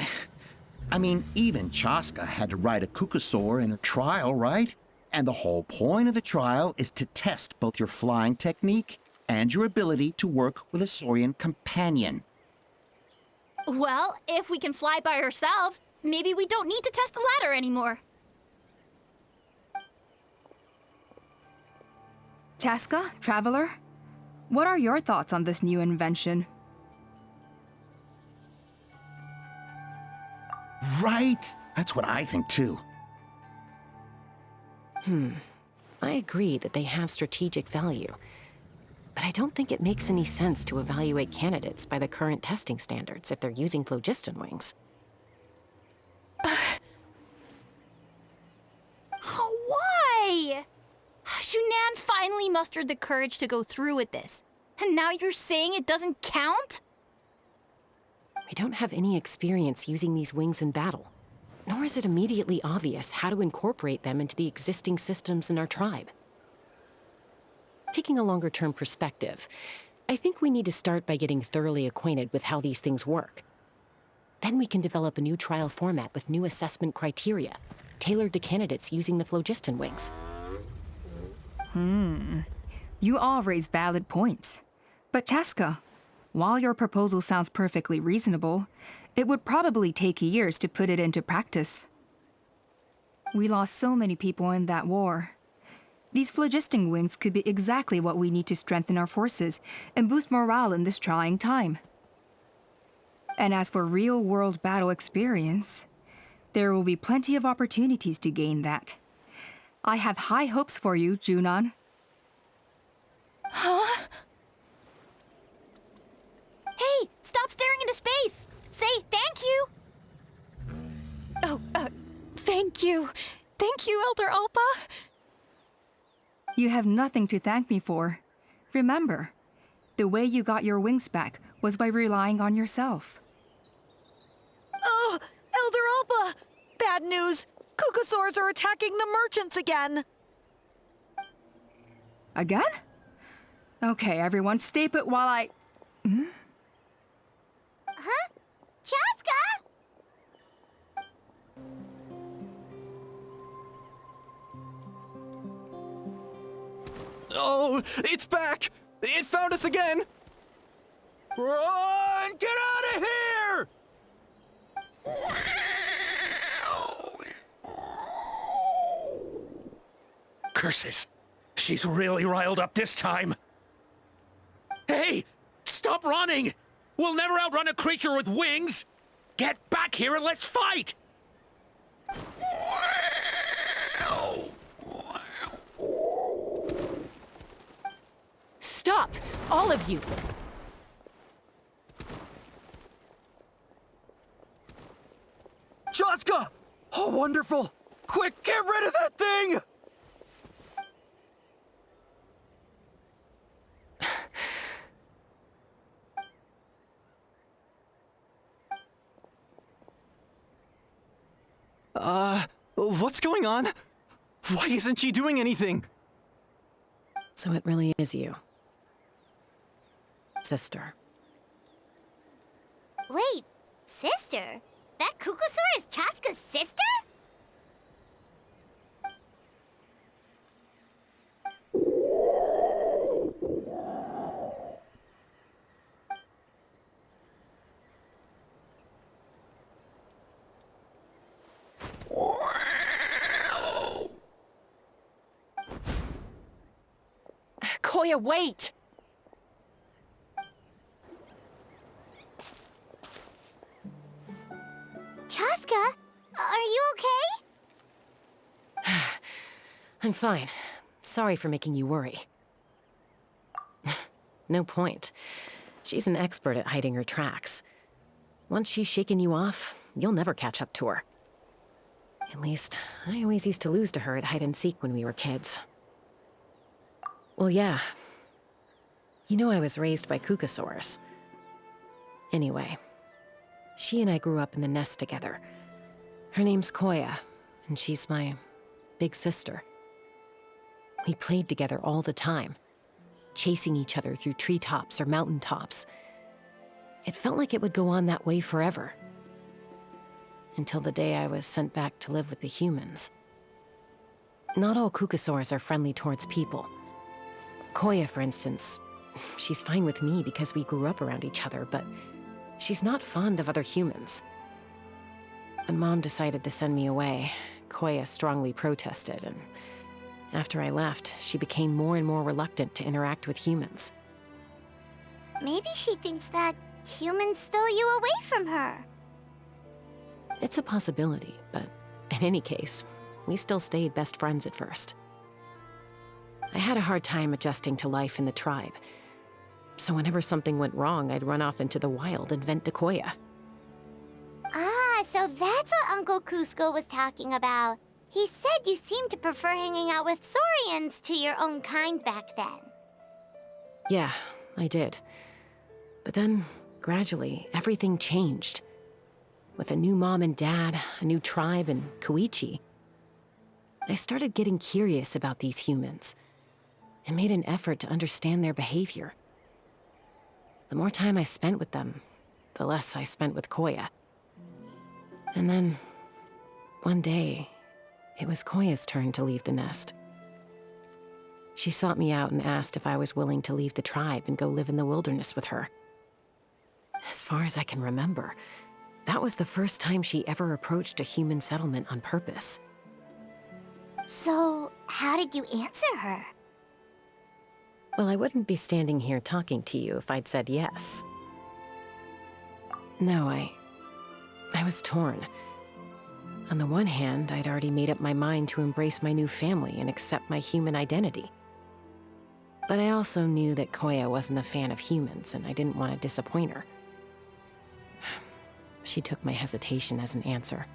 I mean, even Chasca had to ride a kukasaur in her trial, right? And the whole point of the trial is to test both your flying technique and your ability to work with a Saurian companion. Well, if we can fly by ourselves, maybe we don't need to test the ladder anymore. Chasca, Traveler, what are your thoughts on this new invention? Right? That's what I think too. I agree that they have strategic value, but I don't think it makes any sense to evaluate candidates by the current testing standards if they're using phlogiston wings. Why? Shunan finally mustered the courage to go through with this, and now you're saying it doesn't count? We don't have any experience using these wings in battle, nor is it immediately obvious how to incorporate them into the existing systems in our tribe. Taking a longer-term perspective, I think we need to start by getting thoroughly acquainted with how these things work. Then we can develop a new trial format with new assessment criteria, tailored to candidates using the phlogiston wings. You all raise valid points. But Chasca, while your proposal sounds perfectly reasonable, it would probably take years to put it into practice. We lost so many people in that war. These phlogiston wings could be exactly what we need to strengthen our forces and boost morale in this trying time. And as for real-world battle experience, there will be plenty of opportunities to gain that. I have high hopes for you, Junon. Huh? Hey, stop staring into space! Say thank you! Oh, thank you. Thank you, Elder Alpa. You have nothing to thank me for. Remember, the way you got your wings back was by relying on yourself. Oh, Elder Alpa! Bad news! Kukasaurs are attacking the merchants again! Again? Okay, everyone, stay put while I... Huh? Chasca? Oh, it's back! It found us again! Run! Get out of here! Curses! She's really riled up this time. Hey! Stop running! We'll never outrun a creature with wings! Get back here and let's fight! Stop! All of you! Chasca! Oh, wonderful! Quick, get rid of that thing! What's going on? Why isn't she doing anything? So it really is you. Sister. Wait, sister? That kukasaur is Chasca's sister? Koya, wait! Are you okay? I'm fine. Sorry for making you worry. No point. She's an expert at hiding her tracks. Once she's shaken you off, you'll never catch up to her. At least, I always used to lose to her at hide-and-seek when we were kids. Well, yeah. You know I was raised by Kukasaurs. Anyway, she and I grew up in the nest together. Her name's Koya, and she's my big sister. We played together all the time, chasing each other through treetops or mountaintops. It felt like it would go on that way forever. Until the day I was sent back to live with the humans. Not all Kukasaurs are friendly towards people. Koya, for instance, she's fine with me because we grew up around each other, but she's not fond of other humans. When Mom decided to send me away, Koya strongly protested, and after I left, she became more and more reluctant to interact with humans. Maybe she thinks that humans stole you away from her. It's a possibility, but in any case, we still stayed best friends at first. I had a hard time adjusting to life in the tribe, so whenever something went wrong, I'd run off into the wild and vent to Koya. Ah, so that's what Uncle Cusco was talking about. He said you seemed to prefer hanging out with Saurians to your own kind back then. Yeah, I did. But then, gradually, everything changed. With a new mom and dad, a new tribe, and Koichi, I started getting curious about these humans and made an effort to understand their behavior. The more time I spent with them, the less I spent with Koya. And then, one day, it was Koya's turn to leave the nest. She sought me out and asked if I was willing to leave the tribe and go live in the wilderness with her. As far as I can remember, that was the first time she ever approached a human settlement on purpose. So, how did you answer her? Well, I wouldn't be standing here talking to you if I'd said yes. No, I was torn. On the one hand, I'd already made up my mind to embrace my new family and accept my human identity. But I also knew that Koya wasn't a fan of humans, and I didn't want to disappoint her. She took my hesitation as an answer.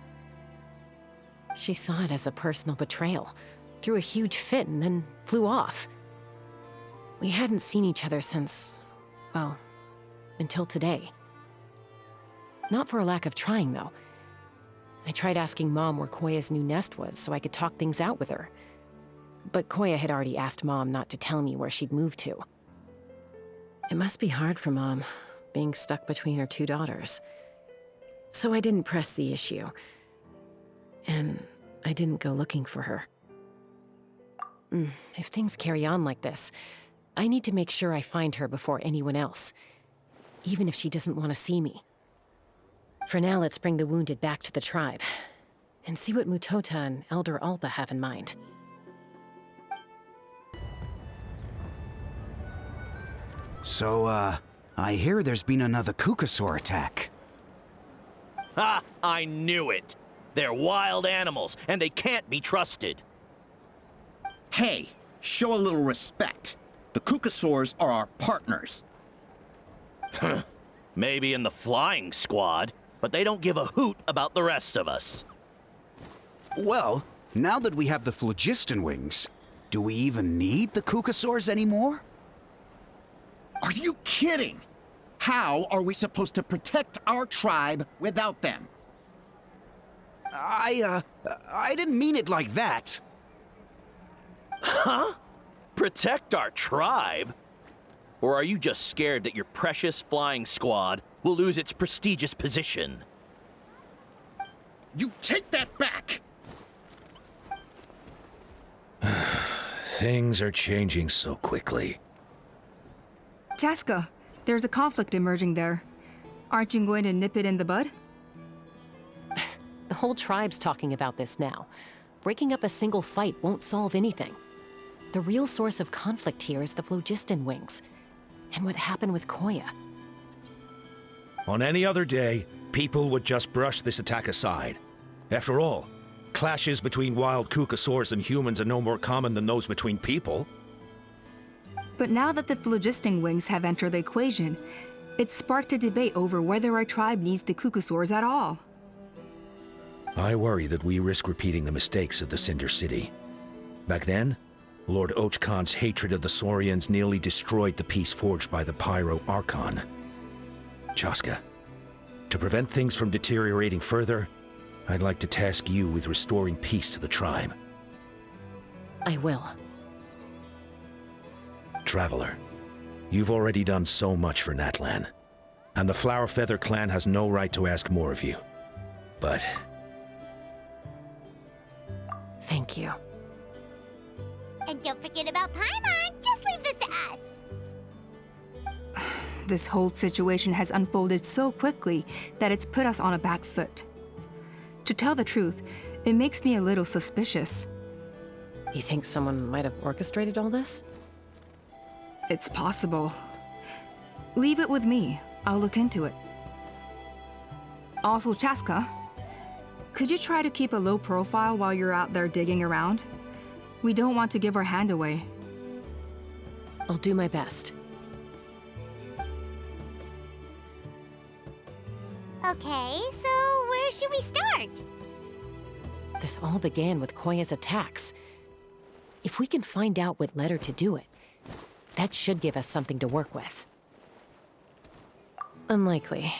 She saw it as a personal betrayal, threw a huge fit, and then flew off. We hadn't seen each other since, well, until today. Not for a lack of trying, though. I tried asking Mom where Koya's new nest was so I could talk things out with her. But Koya had already asked Mom not to tell me where she'd moved to. It must be hard for Mom, being stuck between her two daughters. So I didn't press the issue. And I didn't go looking for her. If things carry on like this, I need to make sure I find her before anyone else, even if she doesn't want to see me. For now, let's bring the wounded back to the tribe, and see what Mutota and Elder Alpa have in mind. So, I hear there's been another Kukasaur attack. Ha! I knew it! They're wild animals, and they can't be trusted. Hey, show a little respect. The Kukasaurs are our partners. Maybe in the flying squad, but they don't give a hoot about the rest of us. Well, now that we have the phlogiston wings, do we even need the Kukasaurs anymore? Are you kidding? How are we supposed to protect our tribe without them? I didn't mean it like that. Huh? Protect our tribe? Or are you just scared that your precious flying squad will lose its prestigious position? You take that back! Things are changing so quickly. Chasca, there's a conflict emerging there. Aren't you going to nip it in the bud? The whole tribe's talking about this now. Breaking up a single fight won't solve anything. The real source of conflict here is the phlogiston wings, and what happened with Koya. On any other day, people would just brush this attack aside. After all, clashes between wild kukasaurs and humans are no more common than those between people. But now that the phlogisting wings have entered the equation, it's sparked a debate over whether our tribe needs the kukasaurs at all. I worry that we risk repeating the mistakes of the Cinder City. Back then, Lord Ochkon's hatred of the Saurians nearly destroyed the peace forged by the Pyro Archon. Chasca, to prevent things from deteriorating further, I'd like to task you with restoring peace to the tribe. I will. Traveler, you've already done so much for Natlan, and the Flower Feather clan has no right to ask more of you. But... thank you. And don't forget about Paimon. Just leave this to us. This whole situation has unfolded so quickly that it's put us on a back foot. To tell the truth, it makes me a little suspicious. You think someone might have orchestrated all this? It's possible. Leave it with me. I'll look into it. Also, Chasca, could you try to keep a low profile while you're out there digging around? We don't want to give our hand away. I'll do my best. Okay, so where should we start? This all began with Koya's attacks. If we can find out what led her to do it, that should give us something to work with. Unlikely.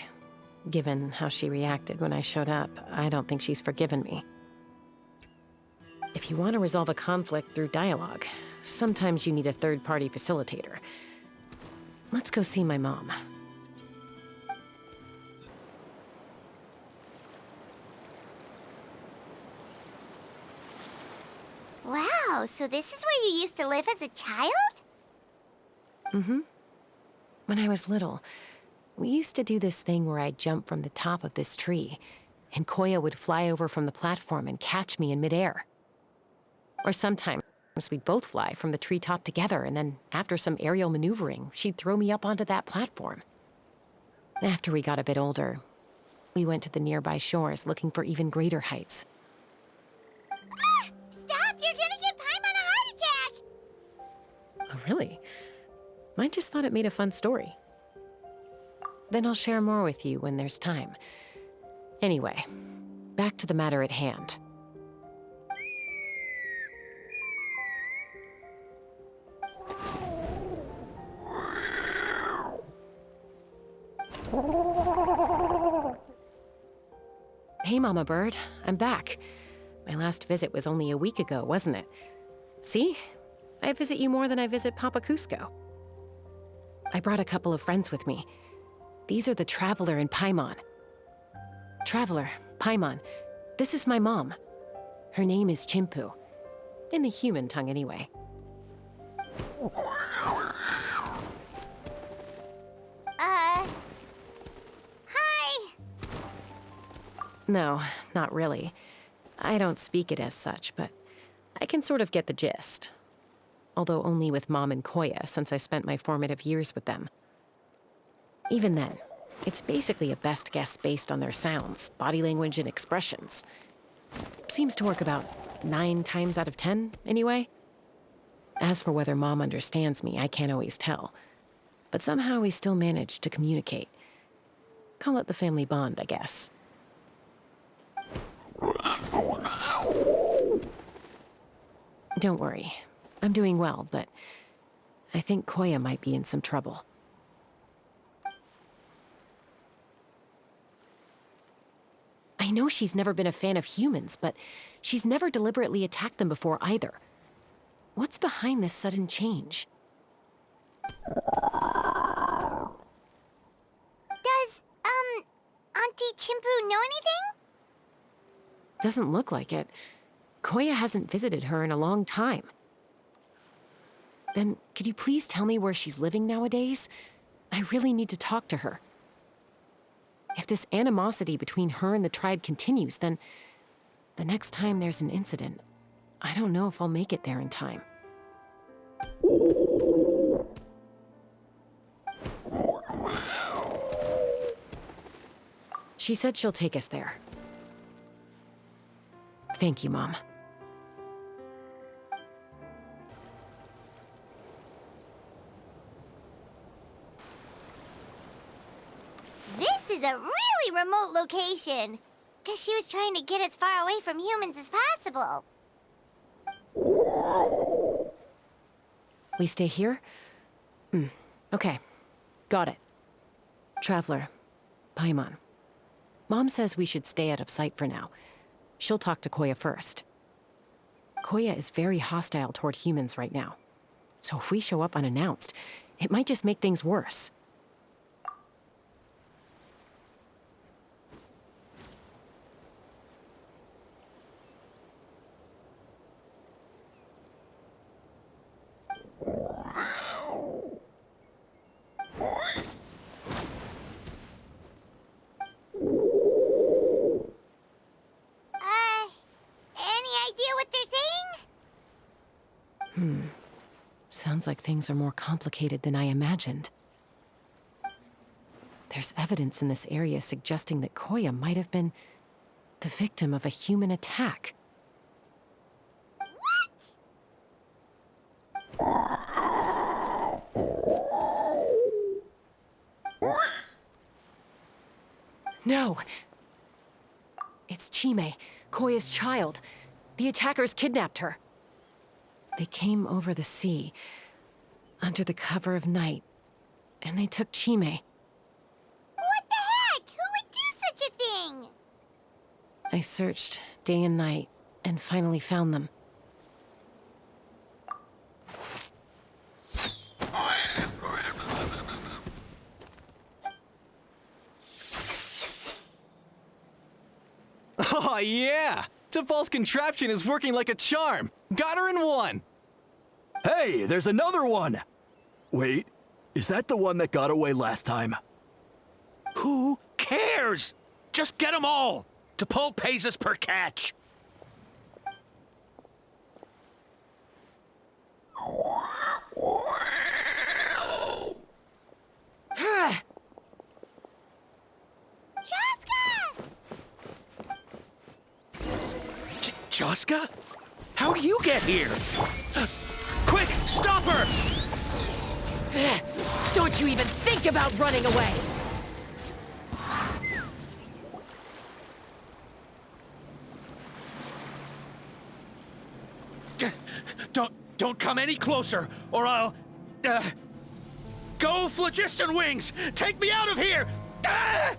Given how she reacted when I showed up, I don't think she's forgiven me. If you want to resolve a conflict through dialogue, sometimes you need a third-party facilitator. Let's go see my mom. Wow, so this is where you used to live as a child? Mm-hmm. When I was little, we used to do this thing where I'd jump from the top of this tree, and Koya would fly over from the platform and catch me in midair. Or sometimes we'd both fly from the treetop together, and then after some aerial maneuvering, she'd throw me up onto that platform. After we got a bit older, we went to the nearby shores looking for even greater heights. Stop! You're gonna give Paimon a heart attack! Oh, really? I just thought it made a fun story. Then I'll share more with you when there's time. Anyway, back to the matter at hand. Hey, Mama Bird. I'm back. My last visit was only a week ago, wasn't it? See? I visit you more than I visit Papa Cusco. I brought a couple of friends with me. These are the Traveler and Paimon. Traveler, Paimon, this is my mom. Her name is Chimpu. In the human tongue, anyway. Hi! No, not really. I don't speak it as such, but I can sort of get the gist. Although only with Mom and Koya, since I spent my formative years with them. Even then, it's basically a best guess based on their sounds, body language, and expressions. Seems to work about 9 times out of 10, anyway. As for whether Mom understands me, I can't always tell. But somehow we still manage to communicate. Call it the family bond, I guess. Don't worry. I'm doing well, but I think Koya might be in some trouble. I know she's never been a fan of humans, but she's never deliberately attacked them before either. What's behind this sudden change? Does, Auntie Chimpu know anything? Doesn't look like it. Koya hasn't visited her in a long time. Then, could you please tell me where she's living nowadays? I really need to talk to her. If this animosity between her and the tribe continues, then the next time there's an incident, I don't know if I'll make it there in time. She said she'll take us there. Thank you, Mom. This is a really remote location. Guess she was trying to get as far away from humans as possible. We stay here? Okay. Got it. Traveler, Paimon. Mom says we should stay out of sight for now. She'll talk to Koya first. Koya is very hostile toward humans right now. So if we show up unannounced, it might just make things worse. Sounds like things are more complicated than I imagined. There's evidence in this area suggesting that Koya might have been the victim of a human attack. No! It's Chime, Koya's child. The attackers kidnapped her. They came over the sea, under the cover of night, and they took Chime. What the heck? Who would do such a thing? I searched day and night, and finally found them. Oh, yeah! T'Pol's contraption is working like a charm! Got her in one! Hey, there's another one! Wait, is that the one that got away last time? Who cares? Just get them all! T'Pol pays us per catch. Chasca? How do you get here? Quick, stop her! Don't you even think about running away! Don't come any closer, or I'll... Go, Phlogiston Wings! Take me out of here! Uh-oh,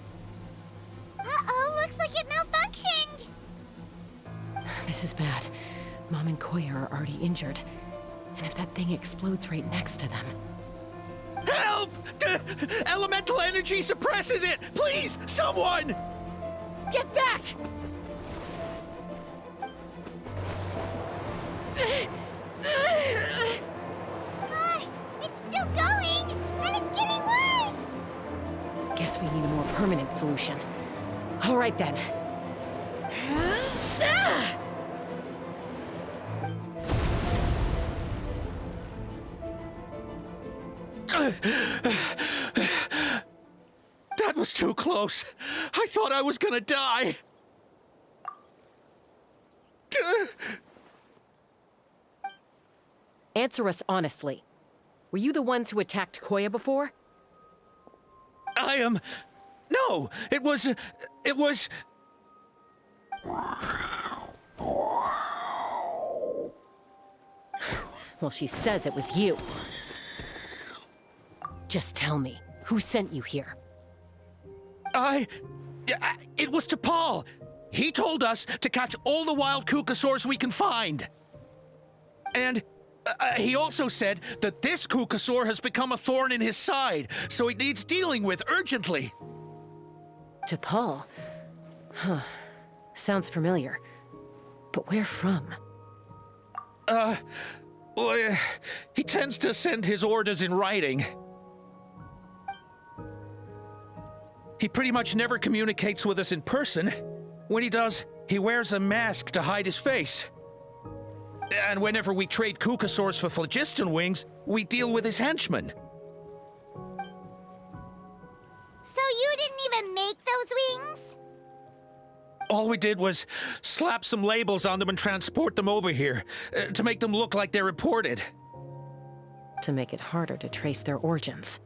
looks like it malfunctioned! This is bad. Mom and Koya are already injured. And if that thing explodes right next to them... Help! Elemental energy suppresses it! Please, someone! Get back! It's still going! And it's getting worse! Guess we need a more permanent solution. All right, then. That was too close. I thought I was gonna die. Answer us honestly. Were you the ones who attacked Koya before? I am... No, it was... Well, she says it was you. Just tell me, who sent you here? It was T'Pol. He told us to catch all the wild Kukasaurs we can find. And he also said that this Kukasaur has become a thorn in his side, so it needs dealing with urgently. T'Pol? Huh. Sounds familiar. But where from? Well, he tends to send his orders in writing. He pretty much never communicates with us in person. When he does, he wears a mask to hide his face. And whenever we trade Kukasaurs for Phlogiston Wings, we deal with his henchmen. So you didn't even make those wings? All we did was slap some labels on them and transport them over here, to make them look like they're imported. To make it harder to trace their origins.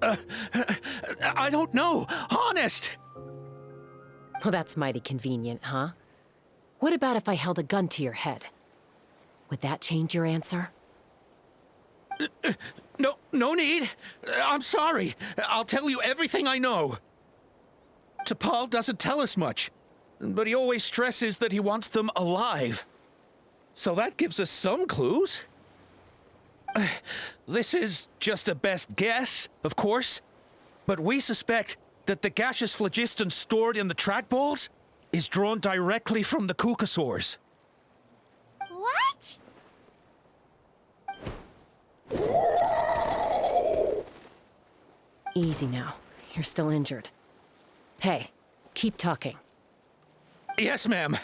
I don't know, honest! Well, that's mighty convenient, huh? What about if I held a gun to your head? Would that change your answer? No need. I'm sorry. I'll tell you everything I know. T'Pol doesn't tell us much, but he always stresses that he wants them alive. So that gives us some clues. This is just a best guess, of course, but we suspect that the gaseous phlogiston stored in the trackballs is drawn directly from the Kukasaurs. What? Easy now. You're still injured. Hey, keep talking. Yes, ma'am.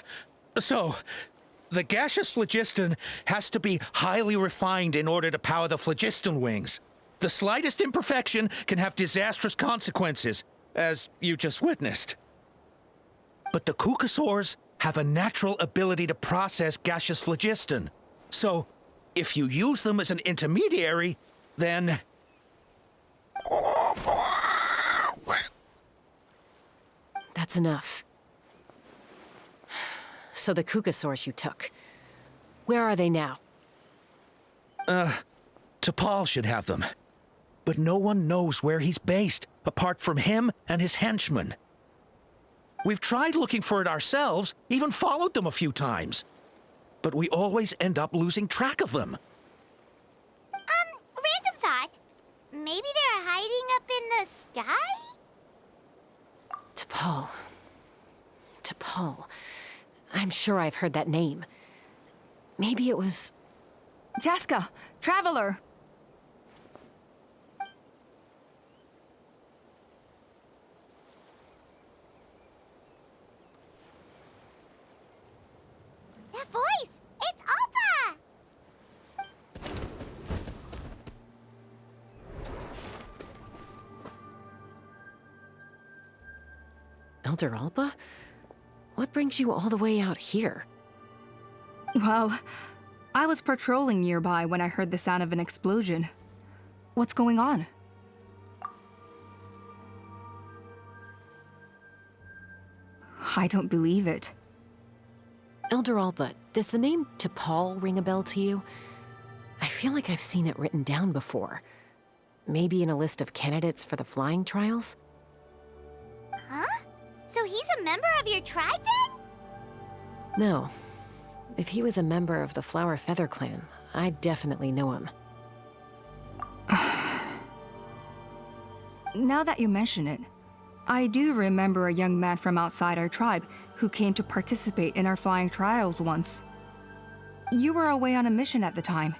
So, the gaseous phlogiston has to be highly refined in order to power the phlogiston wings. The slightest imperfection can have disastrous consequences, as you just witnessed. But the Kukasaurs have a natural ability to process gaseous phlogiston. So, if you use them as an intermediary, then... That's enough. So the Kukasaurs you took, where are they now? T'Pol should have them. But no one knows where he's based, apart from him and his henchmen. We've tried looking for it ourselves, even followed them a few times. But we always end up losing track of them. Random thought. Maybe they're hiding up in the sky? T'Pol. T'Pol. I'm sure I've heard that name. Maybe it was... Chasca, Traveler! That voice! It's Alpa! Elder Alpa? What brings you all the way out here? Well, I was patrolling nearby when I heard the sound of an explosion. What's going on? I don't believe it. Elder Alpa, does the name T'Pol ring a bell to you? I feel like I've seen it written down before. Maybe in a list of candidates for the flying trials? Huh? So he's a member of your tribe then? No. If he was a member of the Flower Feather clan, I'd definitely know him. Now that you mention it, I do remember a young man from outside our tribe who came to participate in our flying trials once. You were away on a mission at the time,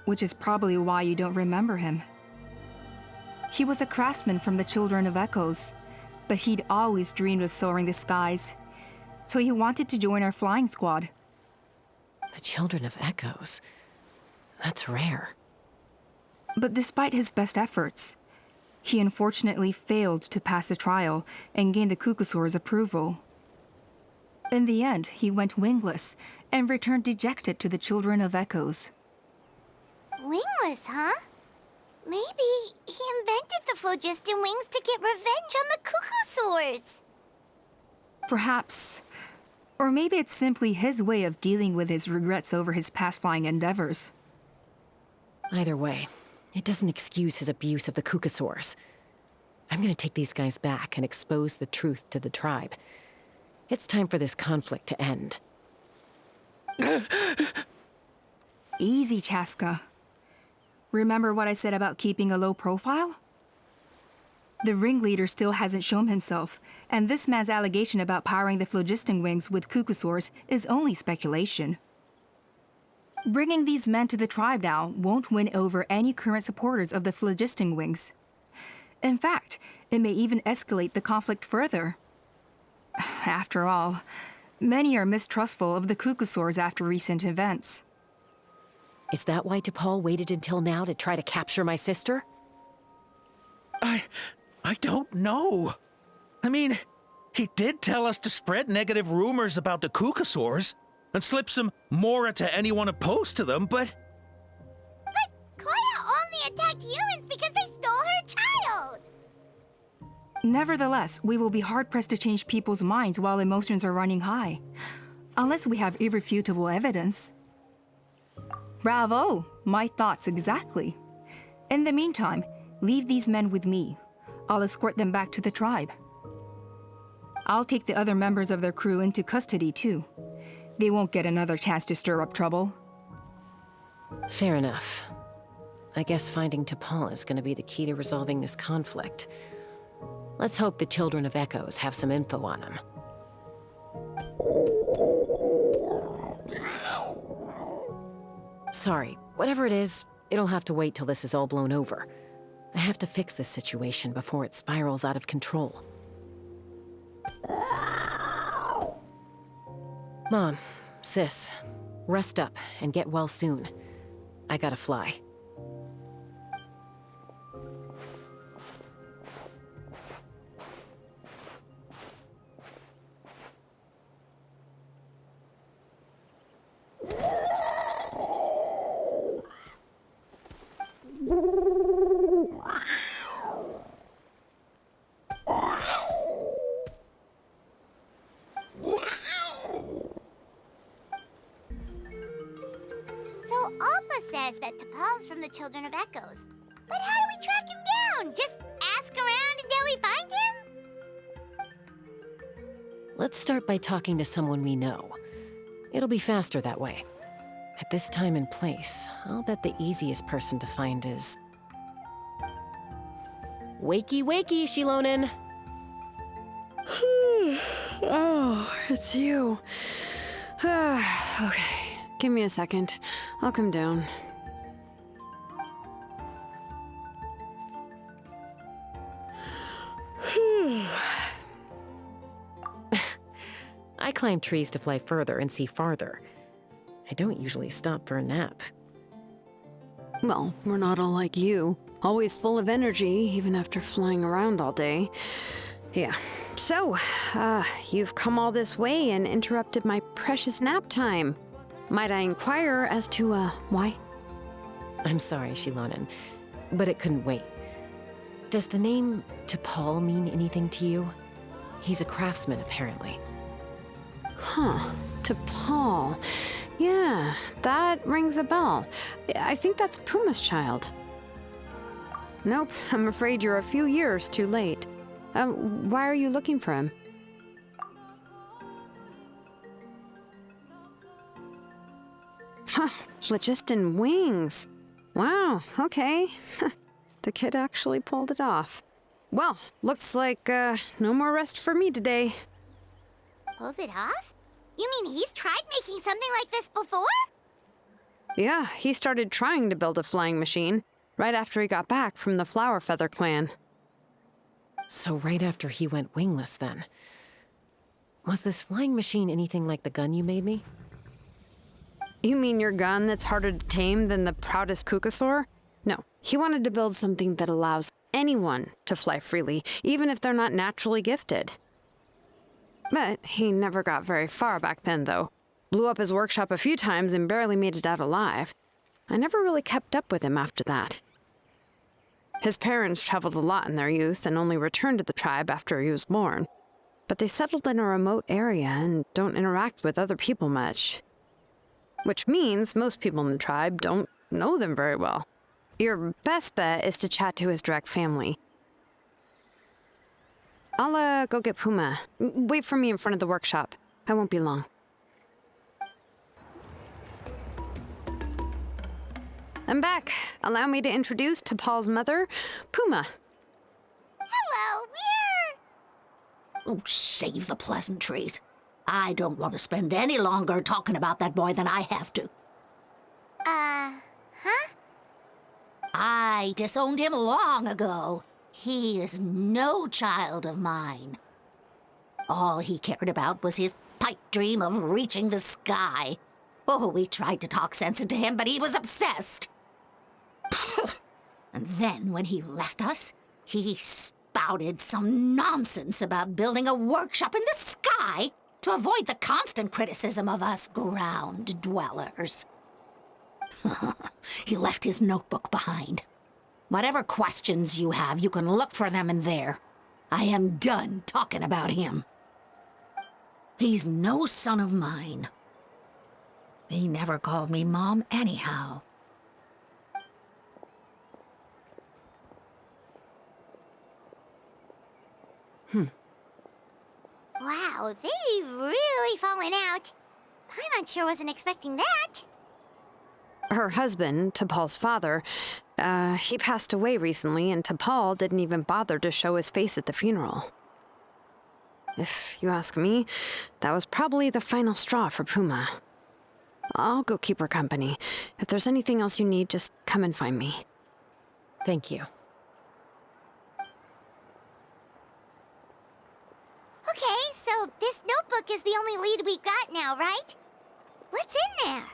which is probably why you don't remember him. He was a craftsman from the Children of Echoes, but he'd always dreamed of soaring the skies, so he wanted to join our flying squad. The Children of Echoes? That's rare. But despite his best efforts, he unfortunately failed to pass the trial and gain the Kukasaur's approval. In the end, he went wingless and returned dejected to the Children of Echoes. Wingless, huh? Maybe he invented the phlogiston wings to get revenge on the Kukasaurs. Perhaps. Or maybe it's simply his way of dealing with his regrets over his past flying endeavors. Either way, it doesn't excuse his abuse of the Kukasaurs. I'm gonna take these guys back and expose the truth to the tribe. It's time for this conflict to end. Easy, Chasca. Remember what I said about keeping a low profile? The ringleader still hasn't shown himself, and this man's allegation about powering the phlogiston wings with Kukasaurs is only speculation. Bringing these men to the tribe now won't win over any current supporters of the phlogiston wings. In fact, it may even escalate the conflict further. After all, many are mistrustful of the Kukasaurs after recent events. Is that why T'Pol waited until now to try to capture my sister? I don't know. I mean, He did tell us to spread negative rumors about the Kukasaurs and slip some Mora to anyone opposed to them, but... But Koya only attacked humans because they stole her child! Nevertheless, we will be hard-pressed to change people's minds while emotions are running high. Unless we have irrefutable evidence. Bravo! My thoughts exactly. In the meantime, leave these men with me. I'll escort them back to the tribe. I'll take the other members of their crew into custody too. They won't get another chance to stir up trouble. Fair enough. I guess finding T'Pol is gonna be the key to resolving this conflict. Let's hope the Children of Echoes have some info on him. Sorry, whatever it is, it'll have to wait till this is all blown over. I have to fix this situation before it spirals out of control. Mom, sis, rest up and get well soon. I gotta fly. Says that T'Pol's from the Children of Echoes. But how do we track him down? Just ask around until we find him? Let's start by talking to someone we know. It'll be faster that way. At this time and place, I'll bet the easiest person to find is... Wakey, wakey, Shilonen! Oh, it's you. Okay. Give me a second. I'll come down. I climb trees to fly further and see farther. I don't usually stop for a nap. Well, we're not all like you. Always full of energy, even after flying around all day. Yeah. So, you've come all this way and interrupted my precious nap time. Might I inquire as to, why? I'm sorry, Shilonen, but it couldn't wait. Does the name T'Pol mean anything to you? He's a craftsman, apparently. Huh. T'Pol. Yeah, that rings a bell. I think that's Puma's child. Nope, I'm afraid you're a few years too late. Why are you looking for him? Huh, phlogiston wings. Wow, okay. The kid actually pulled it off. Well, looks like, no more rest for me today. Pulled it off? You mean he's tried making something like this before? Yeah, he started trying to build a flying machine right after he got back from the Flower Feather clan. So right after he went wingless, then. Was this flying machine anything like the gun you made me? You mean your gun that's harder to tame than the proudest Kukasaur? No, he wanted to build something that allows anyone to fly freely, even if they're not naturally gifted. But he never got very far back then, though. Blew up his workshop a few times and barely made it out alive. I never really kept up with him after that. His parents traveled a lot in their youth and only returned to the tribe after he was born. But they settled in a remote area and don't interact with other people much. Which means most people in the tribe don't know them very well. Your best bet is to chat to his direct family. I'll, go get Puma. Wait for me in front of the workshop. I won't be long. I'm back. Allow me to introduce T'Pol's mother, Puma. Hello, we're... Oh, save the pleasantries. I don't want to spend any longer talking about that boy than I have to. Huh? I disowned him long ago. He is no child of mine. All he cared about was his pipe dream of reaching the sky. Oh, we tried to talk sense into him, but he was obsessed. And then when he left us, he spat spouted some nonsense about building a workshop in the sky to avoid the constant criticism of us ground dwellers. He left his notebook behind. Whatever questions you have, you can look for them in there. I am done talking about him. He's no son of mine. He never called me Mom anyhow. Wow, they've really fallen out. Paimon sure wasn't expecting that. Her husband, T'Pol's father, he passed away recently, and T'Pol didn't even bother to show his face at the funeral. If you ask me, that was probably the final straw for Puma. I'll go keep her company. If there's anything else you need, just come and find me. Thank you. Okay, so this notebook is the only lead we got now, right? What's in there?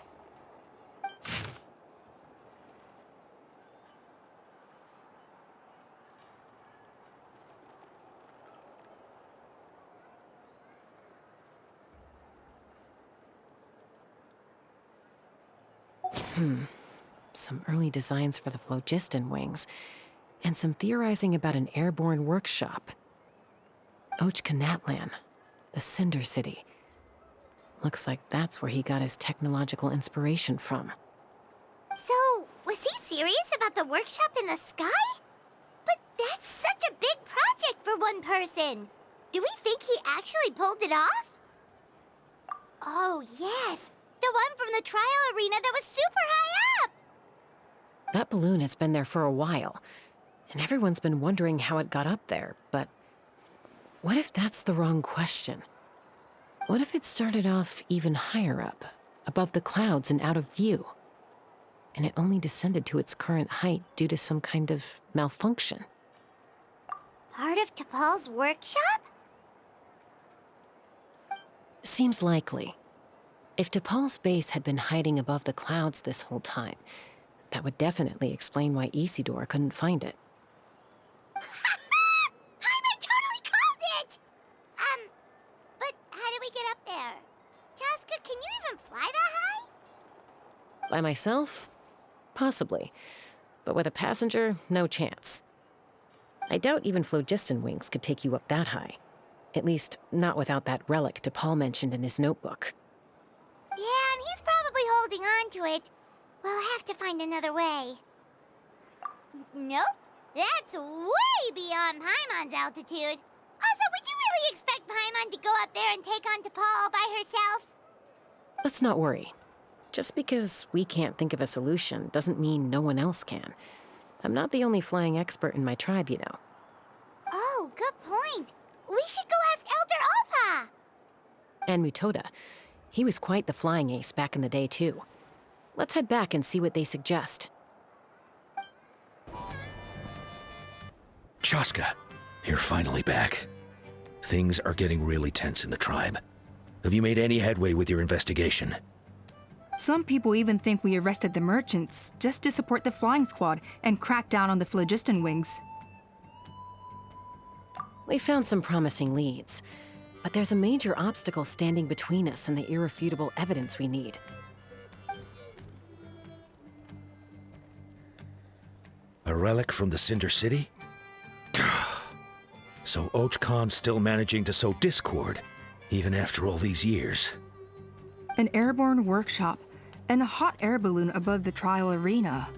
Some early designs for the phlogiston wings, and some theorizing about an airborne workshop. Natlan, the Cinder City. Looks like that's where he got his technological inspiration from. So, was he serious about the workshop in the sky? But that's such a big project for one person. Do we think he actually pulled it off? Oh, yes. The one from the trial arena that was super high up! That balloon has been there for a while, and everyone's been wondering how it got up there, but what if that's the wrong question? What if it started off even higher up, above the clouds and out of view, and it only descended to its current height due to some kind of malfunction? Part of T'Pol's workshop? Seems likely. If T'Pol's base had been hiding above the clouds this whole time, that would definitely explain why Isidore couldn't find it. Paimon totally called it! But how do we get up there? Chasca, can you even fly that high? By myself? Possibly. But with a passenger, no chance. I doubt even phlogiston wings could take you up that high. At least, not without that relic T'Pol mentioned in his notebook. Yeah, and he's probably holding on to it. We'll have to find another way. Nope. That's way beyond Paimon's altitude. Also, would you really expect Paimon to go up there and take on T'Pol all by herself? Let's not worry. Just because we can't think of a solution doesn't mean no one else can. I'm not the only flying expert in my tribe, you know. Oh, good point. We should go ask Elder Alpa! And Mutoda. He was quite the flying ace back in the day, too. Let's head back and see what they suggest. Chasca, you're finally back. Things are getting really tense in the tribe. Have you made any headway with your investigation? Some people even think we arrested the merchants just to support the flying squad and crack down on the phlogiston wings. We found some promising leads, but there's a major obstacle standing between us and the irrefutable evidence we need. A relic from the Cinder City? So Ochcon's still managing to sow discord, even after all these years. An airborne workshop and a hot air balloon above the trial arena.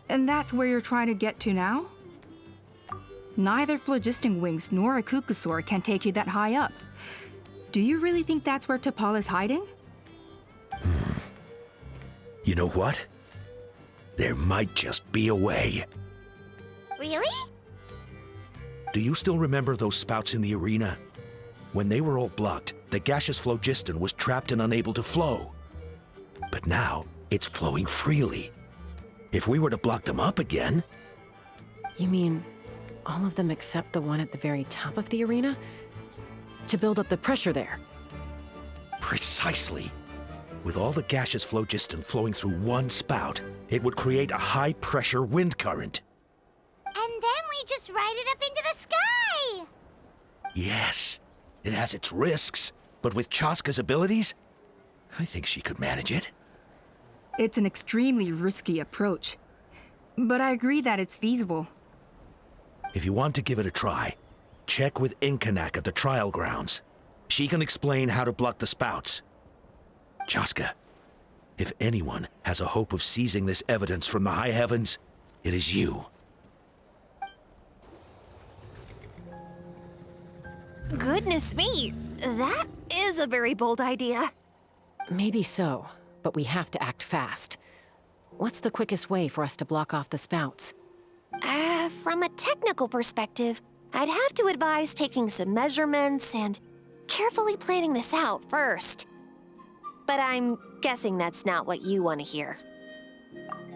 And that's where you're trying to get to now? Neither phlogiston wings nor a Kukusaur can take you that high up. Do you really think that's where T'Pol is hiding? You know what? There might just be a way. Really? Do you still remember those spouts in the arena? When they were all blocked, the gaseous phlogiston was trapped and unable to flow. But now, it's flowing freely. If we were to block them up again... You mean all of them except the one at the very top of the arena? To build up the pressure there? Precisely. With all the gaseous phlogiston flowing through one spout, it would create a high-pressure wind current. And then we just ride ride it up into the sky! Yes, it has its risks, but with Chasca's abilities, I think she could manage it. It's an extremely risky approach, but I agree that it's feasible. If you want to give it a try, check with Inkanak at the trial grounds. She can explain how to block the spouts. Chasca, if anyone has a hope of seizing this evidence from the high heavens, it is you. Goodness me, that is a very bold idea. Maybe so, but we have to act fast. What's the quickest way for us to block off the spouts? From a technical perspective, I'd have to advise taking some measurements and carefully planning this out first. But I'm guessing that's not what you want to hear.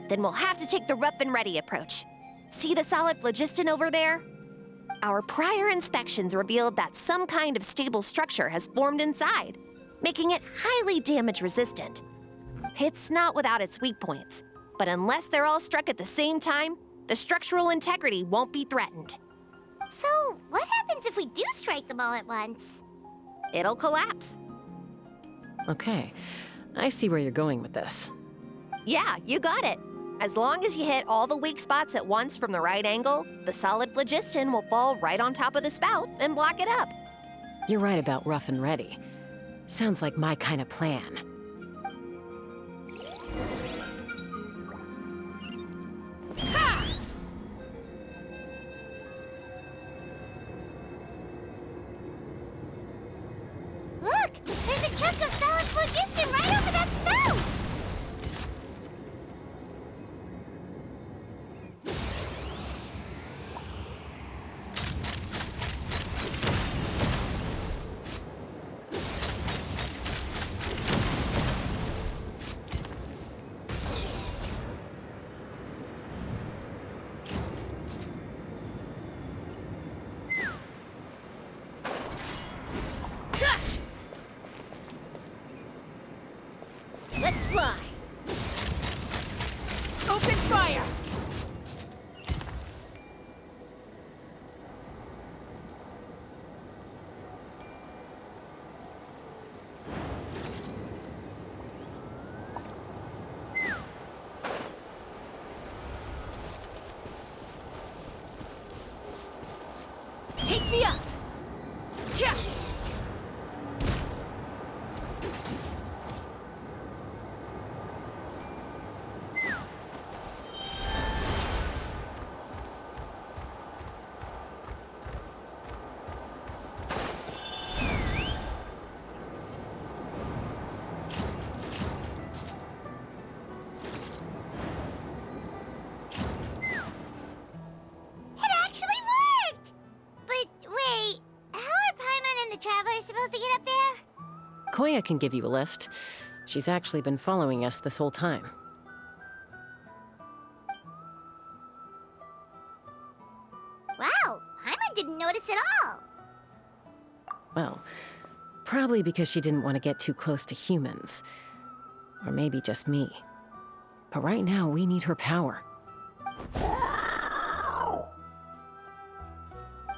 Then we'll have to take the rough and ready approach. See the solid phlogiston over there? Our prior inspections revealed that some kind of stable structure has formed inside, making it highly damage resistant. It's not without its weak points, but unless they're all struck at the same time, the structural integrity won't be threatened. So, what happens if we do strike them all at once? It'll collapse. Okay, I see where you're going with this. Yeah, you got it. As long as you hit all the weak spots at once from the right angle, the solid phlogiston will fall right on top of the spout and block it up. You're right about rough and ready. Sounds like my kind of plan. Look! There's a chunk of solid phlogiston right over that spout! Let's fly! Open fire! Take me up! Yeah! It actually worked! But wait, how are Paimon and the Traveler supposed to get up there? Koya can give you a lift. She's actually been following us this whole time. Wow, Paimon didn't notice at all. Well, probably because she didn't want to get too close to humans. Or maybe just me. But right now, we need her power.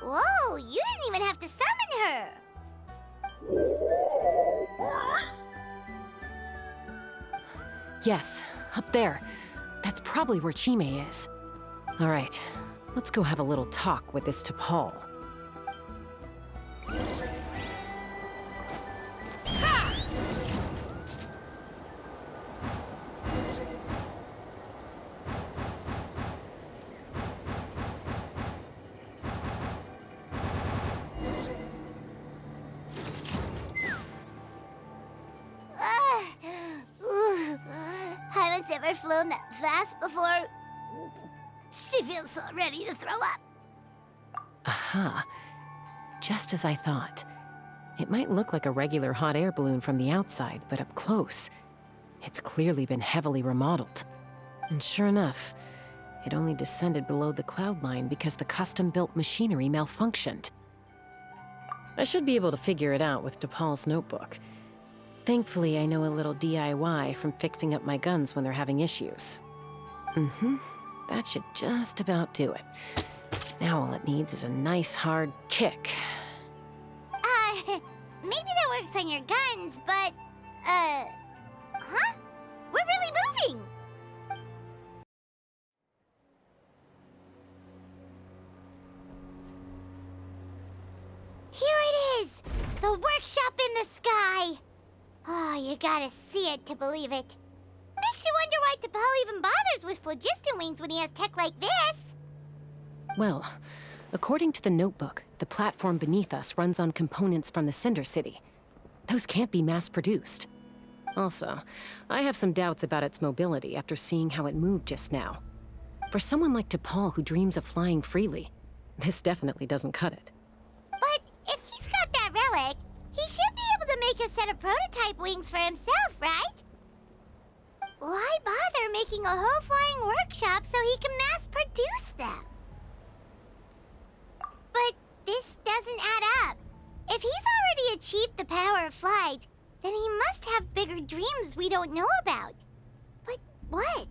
Whoa, you didn't even have to summon her! Yes, up there. That's probably where Chime is. All right, let's go have a little talk with this T'Pol. Paimon's never flown that fast before. She feels so ready to throw up. Aha. Just as I thought. It might look like a regular hot air balloon from the outside, but up close, it's clearly been heavily remodeled. And sure enough, it only descended below the cloud line because the custom-built machinery malfunctioned. I should be able to figure it out with T'Pol's notebook. Thankfully, I know a little DIY from fixing up my guns when they're having issues. That should just about do it. Now all it needs is a nice hard kick. Maybe that works on your guns, but, huh? We're really moving! Here it is! The workshop in the sky! Oh, you gotta see it to believe it. Makes you wonder why T'Pol even bothers with phlogiston wings when he has tech like this. Well, according to the notebook, the platform beneath us runs on components from the Cinder City. Those can't be mass-produced. Also, I have some doubts about its mobility after seeing how it moved just now. For someone like T'Pol who dreams of flying freely, this definitely doesn't cut it. But if he's got that relic, he should be able to make a set of prototype wings for himself, right? Why bother making a whole flying workshop so he can mass-produce them? But this doesn't add up. If he's already achieved the power of flight, then he must have bigger dreams we don't know about. But what?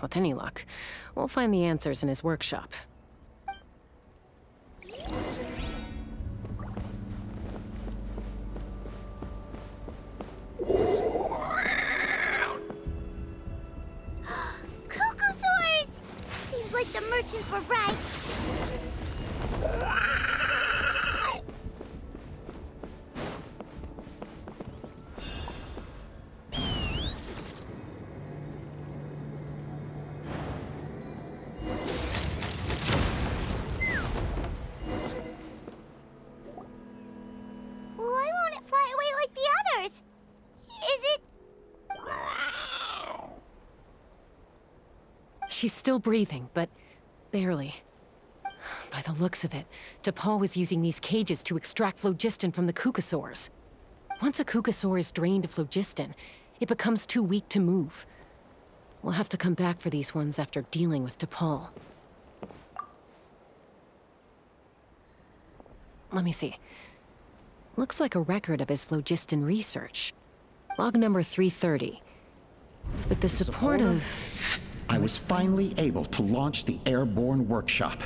With any luck, we'll find the answers in his workshop. Cuckoosaurs! Seems like the merchants were right. Why won't it fly away like the others? Is it... She's still breathing, but barely. By the looks of it, T'Pol was using these cages to extract phlogiston from the Cuckosaurs. Once a Cuckosaur is drained of phlogiston, it becomes too weak to move. We'll have to come back for these ones after dealing with T'Pol. Let me see. Looks like a record of his phlogiston research. Log number 330. With the support of... I was finally able to launch the airborne workshop.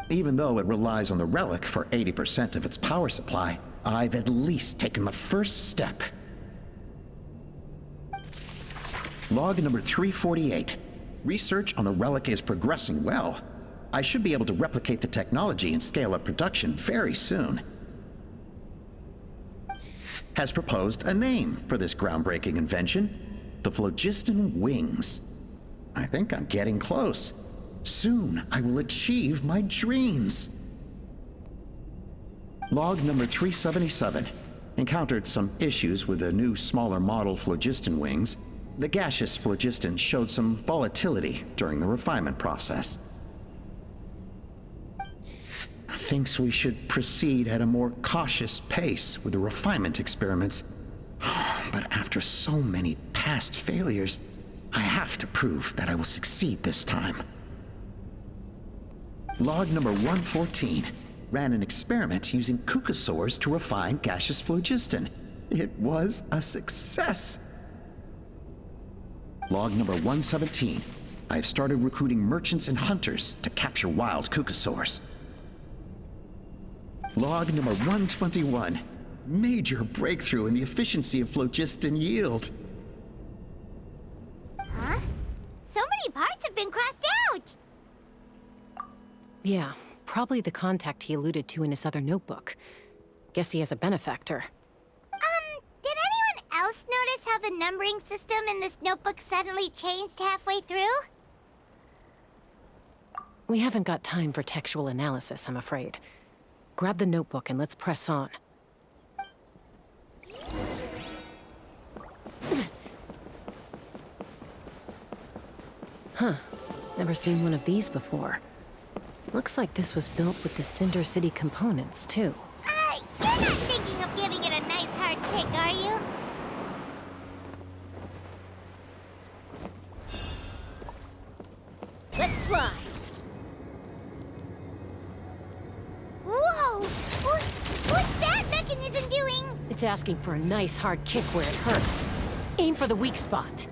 Even though it relies on the relic for 80% of its power supply, I've at least taken the first step. Log number 348. Research on the relic is progressing well. I should be able to replicate the technology and scale up production very soon. Has proposed a name for this groundbreaking invention. The phlogiston wings. I think I'm getting close. Soon, I will achieve my dreams. Log number 377. Encountered some issues with the new, smaller model phlogiston wings. The gaseous phlogiston showed some volatility during the refinement process. Thinks we should proceed at a more cautious pace with the refinement experiments. But after so many past failures, I have to prove that I will succeed this time. Log number 114. Ran an experiment using Cuckosaurs to refine gaseous phlogiston. It was a success. Log number 117. I've started recruiting merchants and hunters to capture wild Cuckosaurs. Log number 121. Major breakthrough in the efficiency of phlogiston yield. Huh? So many parts have been crossed out! Yeah, probably the contact he alluded to in his other notebook. Guess he has a benefactor. Did anyone else notice how the numbering system in this notebook suddenly changed halfway through? We haven't got time for textual analysis, I'm afraid. Grab the notebook and let's press on. Huh. Never seen one of these before. Looks like this was built with the Cinder City components, too. You're not thinking of giving it a nice hard kick, are you? Let's fly. Whoa! What's that mechanism doing? It's asking for a nice hard kick where it hurts. Aim for the weak spot.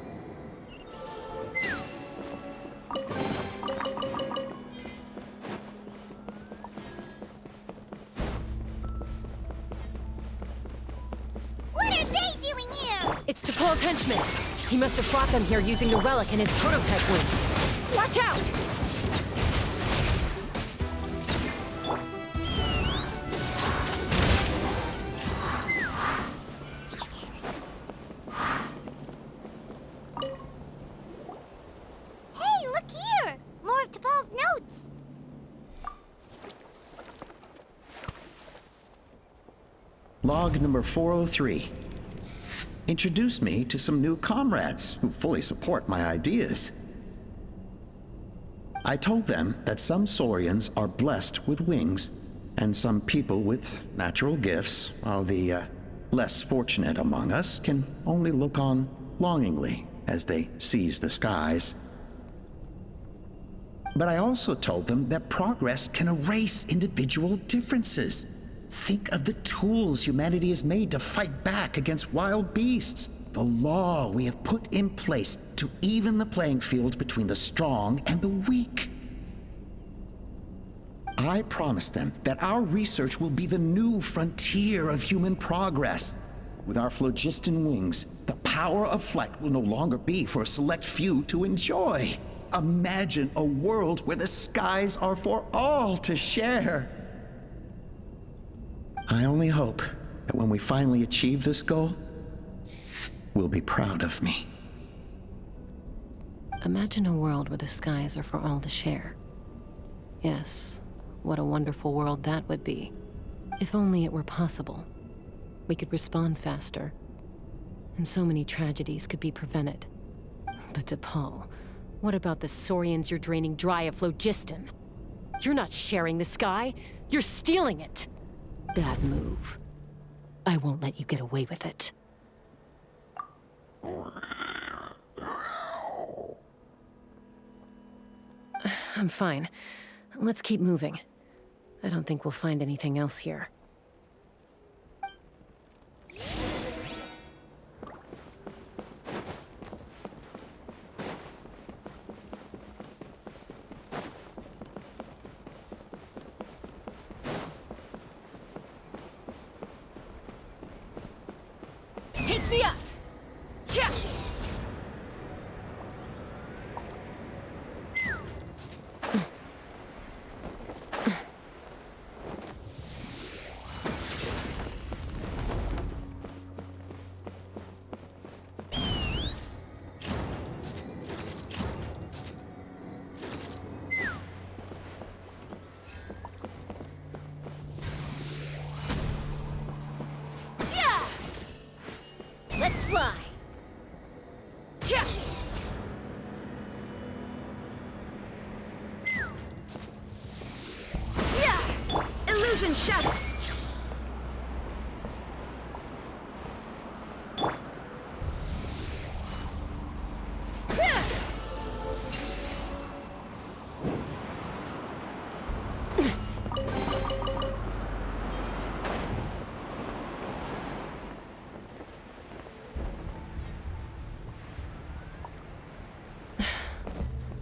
It's T'Pol's henchman. He must have brought them here using the relic in his prototype wings. Watch out! Hey, look here! More of T'Pol's notes! Log number 403. Introduced me to some new comrades who fully support my ideas. I told them that some Saurians are blessed with wings, and some people with natural gifts, while the less fortunate among us can only look on longingly as they seize the skies. But I also told them that progress can erase individual differences. Think of the tools humanity has made to fight back against wild beasts. The law we have put in place to even the playing field between the strong and the weak. I promised them that our research will be the new frontier of human progress. With our phlogiston wings, the power of flight will no longer be for a select few to enjoy. Imagine a world where the skies are for all to share. I only hope that when we finally achieve this goal, we'll be proud of me. Imagine a world where the skies are for all to share. Yes, what a wonderful world that would be. If only it were possible. We could respond faster, and so many tragedies could be prevented. But T'Pol, what about the Saurians you're draining dry of phlogiston? You're not sharing the sky, you're stealing it! Bad move. I won't let you get away with it. I'm fine. Let's keep moving. I don't think we'll find anything else here. Take me up! Yeah! Let's fly! Yeah! Yeah! Illusion shatter!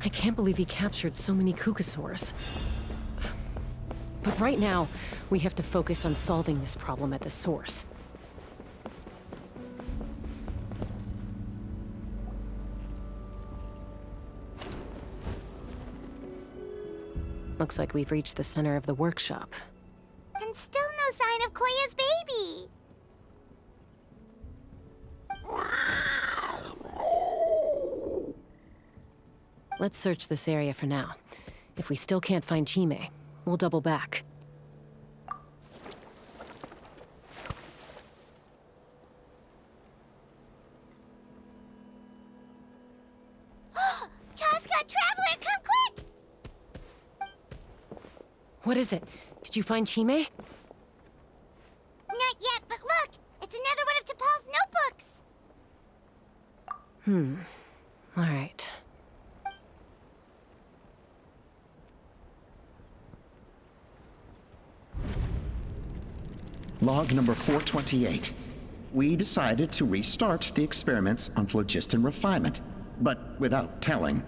I can't believe he captured so many Kukasaurs. But right now, we have to focus on solving this problem at the source. Looks like we've reached the center of the workshop. And still no sign of Koya's baby! Let's search this area for now. If we still can't find Chime, we'll double back. Chasca, Traveler, come quick! What is it? Did you find Chime? Not yet, but look! It's another one of T'Pol's notebooks! All right. Log number 428. We decided to restart the experiments on phlogiston refinement, but without telling.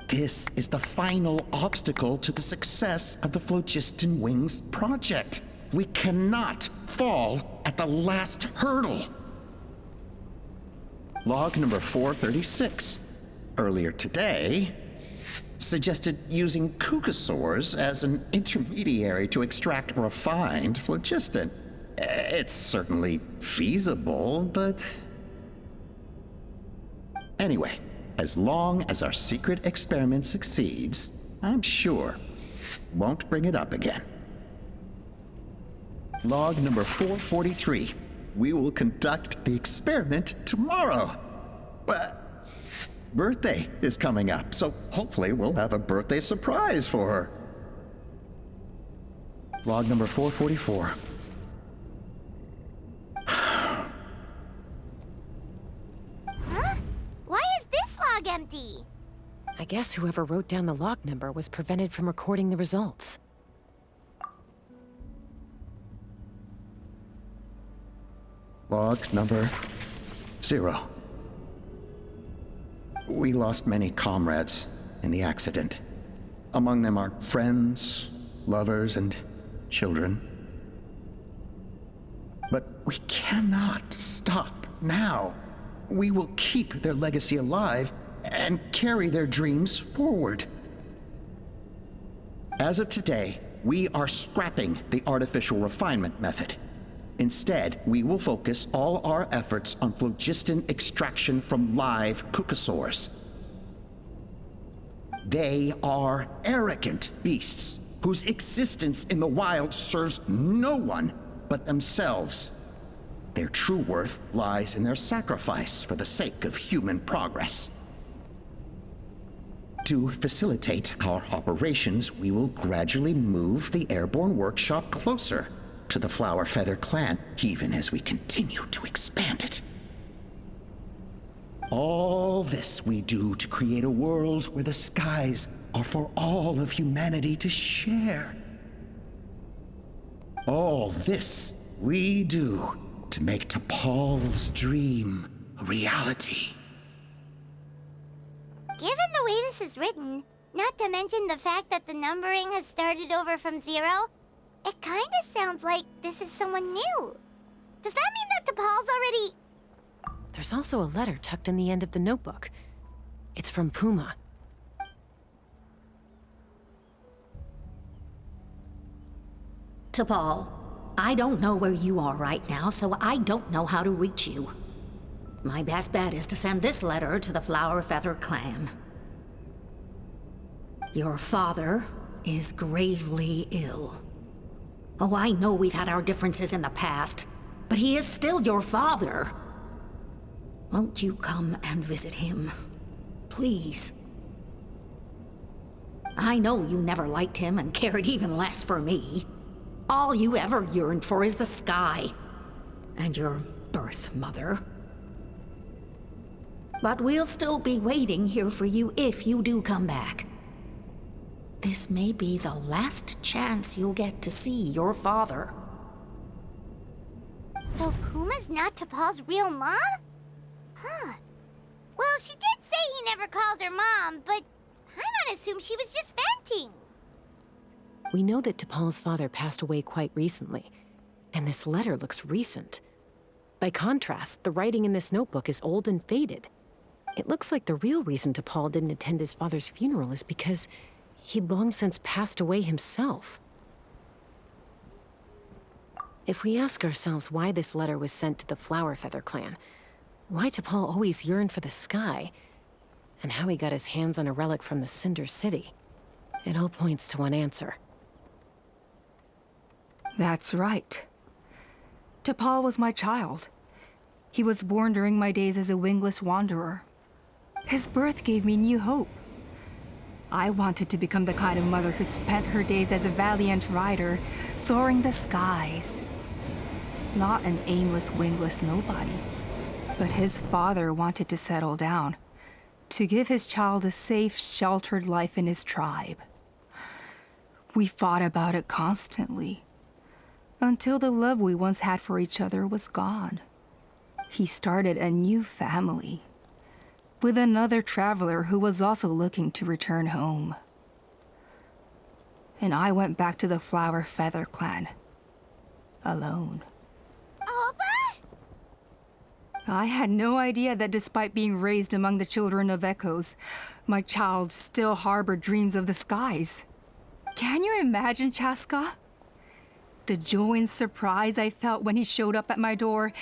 This is the final obstacle to the success of the Phlogiston Wings project. We cannot fall at the last hurdle. Log number 436. Earlier today, suggested using cucosaurs as an intermediary to extract refined phlogiston. It's certainly feasible, but... Anyway, as long as our secret experiment succeeds, I'm sure won't bring it up again. Log number 443. We will conduct the experiment tomorrow. Birthday is coming up, so hopefully we'll have a birthday surprise for her. Log number 444. Huh? Why is this log empty? I guess whoever wrote down the log number was prevented from recording the results. Log number 0. We lost many comrades in the accident. Among them are friends, lovers, and children. But we cannot stop now. We will keep their legacy alive and carry their dreams forward. As of today, we are scrapping the artificial refinement method. Instead, we will focus all our efforts on phlogiston extraction from live cucosaurs. They are arrogant beasts whose existence in the wild serves no one but themselves. Their true worth lies in their sacrifice for the sake of human progress. To facilitate our operations, we will gradually move the airborne workshop closer to the Flower Feather clan, even as we continue to expand it. All this we do to create a world where the skies are for all of humanity to share. All this we do to make T'Pol's dream a reality. Given the way this is written, not to mention the fact that the numbering has started over from 0, it kinda sounds like this is someone new. Does that mean that T'Pol's already... There's also a letter tucked in the end of the notebook. It's from Puma. T'Pol, I don't know where you are right now, so I don't know how to reach you. My best bet is to send this letter to the Flower Feather clan. Your father is gravely ill. Oh, I know we've had our differences in the past, but he is still your father. Won't you come and visit him? Please. I know you never liked him and cared even less for me. All you ever yearned for is the sky. And your birth mother. But we'll still be waiting here for you if you do come back. This may be the last chance you'll get to see your father. So Puma's not T'Pol's real mom? Huh. Well, she did say he never called her mom, but I might assume she was just venting. We know that T'Pol's father passed away quite recently, and this letter looks recent. By contrast, the writing in this notebook is old and faded. It looks like the real reason T'Pol didn't attend his father's funeral is because he'd long since passed away himself. If we ask ourselves why this letter was sent to the Flower Feather clan, why T'Pol always yearned for the sky, and how he got his hands on a relic from the Cinder City, it all points to one answer. That's right. T'Pol was my child. He was born during my days as a wingless wanderer. His birth gave me new hope. I wanted to become the kind of mother who spent her days as a valiant rider, soaring the skies. Not an aimless, wingless nobody. But his father wanted to settle down, to give his child a safe, sheltered life in his tribe. We fought about it constantly, until the love we once had for each other was gone. He started a new family, with another traveler who was also looking to return home. And I went back to the Flower Feather clan, alone. Alba? I had no idea that despite being raised among the children of echoes, my child still harbored dreams of the skies. Can you imagine, Chasca? The joy and surprise I felt when he showed up at my door,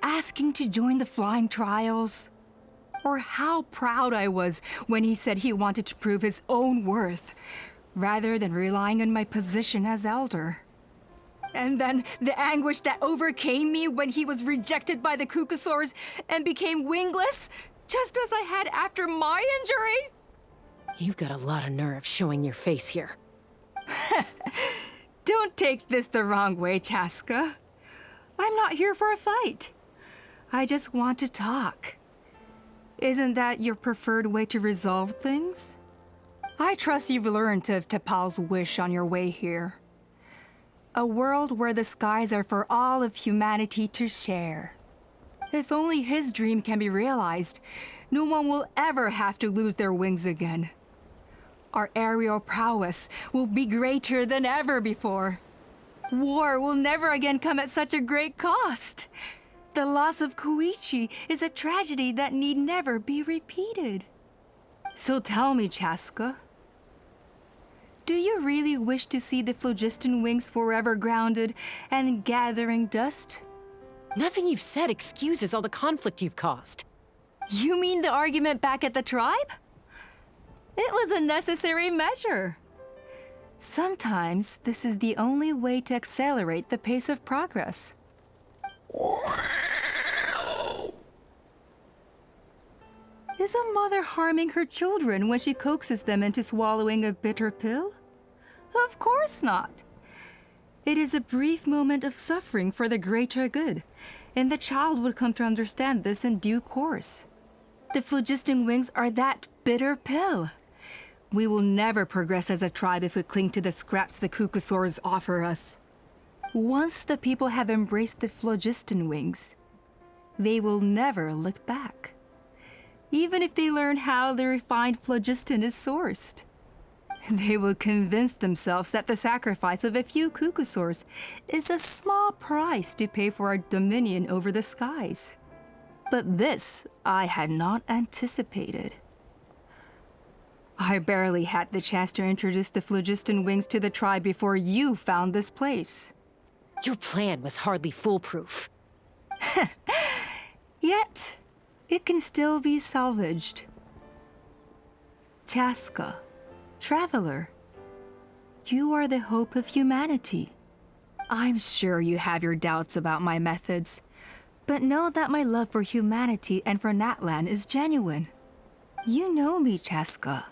asking to join the flying trials. Or how proud I was when he said he wanted to prove his own worth, rather than relying on my position as elder. And then the anguish that overcame me when he was rejected by the Cucusaurs and became wingless, just as I had after my injury. You've got a lot of nerve showing your face here. Don't take this the wrong way, Chasca. I'm not here for a fight. I just want to talk. Isn't that your preferred way to resolve things? I trust you've learned of T'Pol's wish on your way here. A world where the skies are for all of humanity to share. If only his dream can be realized, no one will ever have to lose their wings again. Our aerial prowess will be greater than ever before. War will never again come at such a great cost. The loss of Koichi is a tragedy that need never be repeated. So tell me, Chasca, do you really wish to see the phlogiston wings forever grounded and gathering dust? Nothing you've said excuses all the conflict you've caused. You mean the argument back at the tribe? It was a necessary measure. Sometimes this is the only way to accelerate the pace of progress. Is a mother harming her children when she coaxes them into swallowing a bitter pill? Of course not. It is a brief moment of suffering for the greater good, and the child would come to understand this in due course. The phlogiston wings are that bitter pill. We will never progress as a tribe if we cling to the scraps the Cucusaurs offer us. Once the people have embraced the phlogiston wings, they will never look back. Even if they learn how the refined phlogiston is sourced. They will convince themselves that the sacrifice of a few Cucusaurs is a small price to pay for our dominion over the skies. But this I had not anticipated. I barely had the chance to introduce the phlogiston wings to the tribe before you found this place. Your plan was hardly foolproof. Yet, it can still be salvaged. Chasca, traveler, you are the hope of humanity. I'm sure you have your doubts about my methods, but know that my love for humanity and for Natlan is genuine. You know me, Chasca.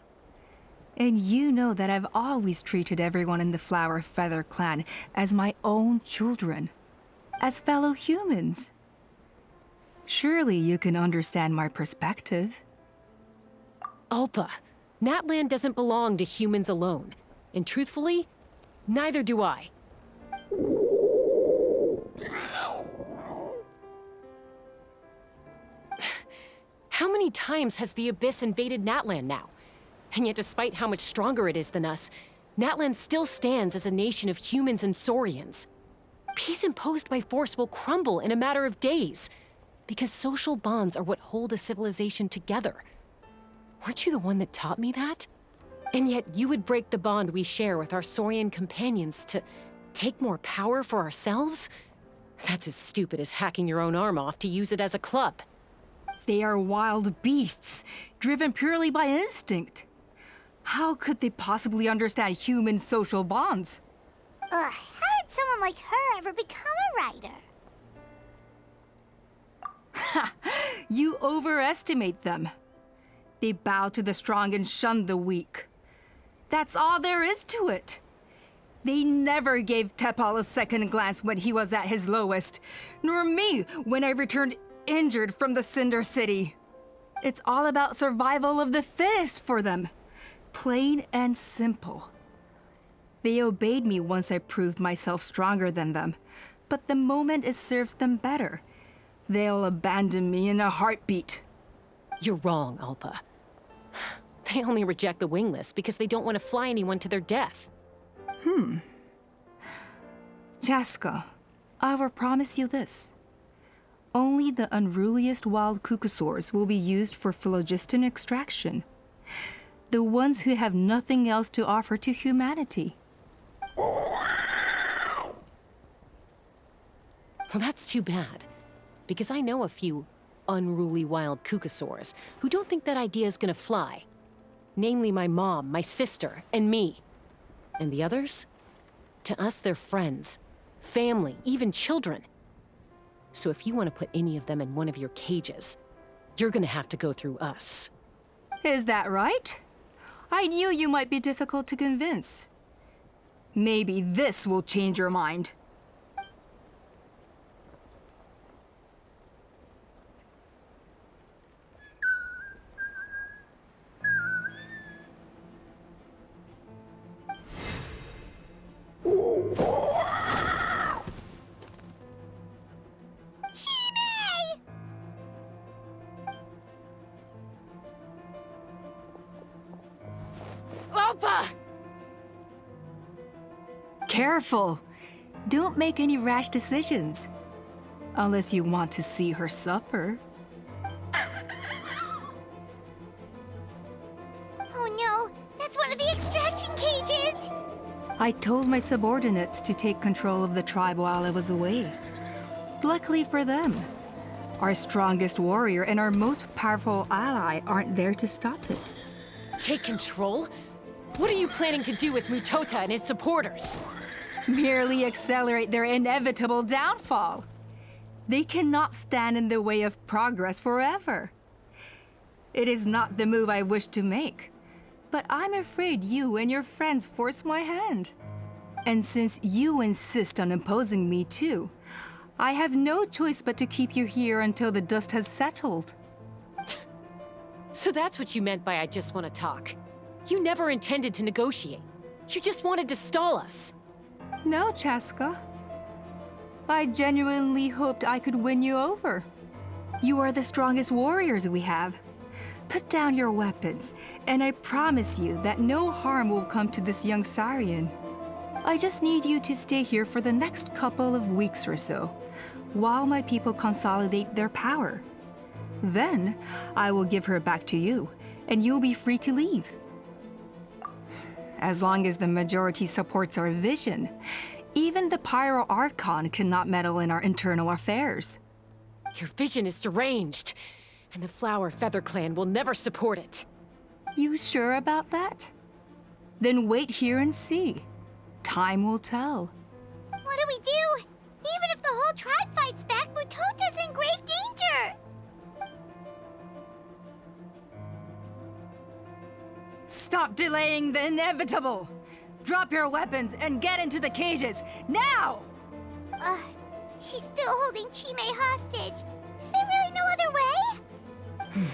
And you know that I've always treated everyone in the Flower Feather clan as my own children, as fellow humans. Surely you can understand my perspective. Alpa, Natlan doesn't belong to humans alone. And truthfully, neither do I. How many times has the Abyss invaded Natlan now? And yet despite how much stronger it is than us, Natlan still stands as a nation of humans and saurians. Peace imposed by force will crumble in a matter of days, because social bonds are what hold a civilization together. Weren't you the one that taught me that? And yet you would break the bond we share with our saurian companions to take more power for ourselves? That's as stupid as hacking your own arm off to use it as a club. They are wild beasts, driven purely by instinct. How could they possibly understand human social bonds? How did someone like her ever become a writer? Ha! You overestimate them. They bow to the strong and shun the weak. That's all there is to it. They never gave T'Pol a second glance when he was at his lowest, nor me when I returned injured from the Cinder City. It's all about survival of the fittest for them. Plain and simple. They obeyed me once I proved myself stronger than them, but the moment it serves them better, they'll abandon me in a heartbeat. You're wrong, Alpa. They only reject the wingless because they don't want to fly anyone to their death. Chasca, I will promise you this. only the unruliest wild cucosaurs will be used for phlogiston extraction. The ones who have nothing else to offer to humanity. Well, that's too bad. Because I know a few unruly wild cucosaurs who don't think that idea is gonna fly. Namely my mom, my sister, and me. And the others? To us, they're friends, family, even children. So if you want to put any of them in one of your cages, you're gonna have to go through us. Is that right? I knew you might be difficult to convince. Maybe this will change your mind. Alpa! Careful! Don't make any rash decisions. Unless you want to see her suffer. Oh no, that's one of the extraction cages! I told my subordinates to take control of the tribe while I was away. Luckily for them, our strongest warrior and our most powerful ally aren't there to stop it. Take control? What are you planning to do with Mutota and his supporters? Merely accelerate their inevitable downfall. They cannot stand in the way of progress forever. It is not the move I wish to make, but I'm afraid you and your friends force my hand. And since you insist on imposing me too, I have no choice but to keep you here until the dust has settled. So that's what you meant by I just want to talk. You never intended to negotiate. You just wanted to stall us. No, Chasca. I genuinely hoped I could win you over. You are the strongest warriors we have. Put down your weapons, and I promise you that no harm will come to this young Saurian. I just need you to stay here for the next couple of weeks or so, while my people consolidate their power. Then, I will give her back to you, and you'll be free to leave. As long as the majority supports our vision, even the Pyro Archon cannot meddle in our internal affairs. Your vision is deranged, and the Flower Feather Clan will never support it. You sure about that? Then wait here and see. Time will tell. What do we do? Even if the whole tribe fights back, Mutota's in grave danger! Stop delaying the inevitable! Drop your weapons and get into the cages, now! She's still holding Chime hostage. Is there really no other way?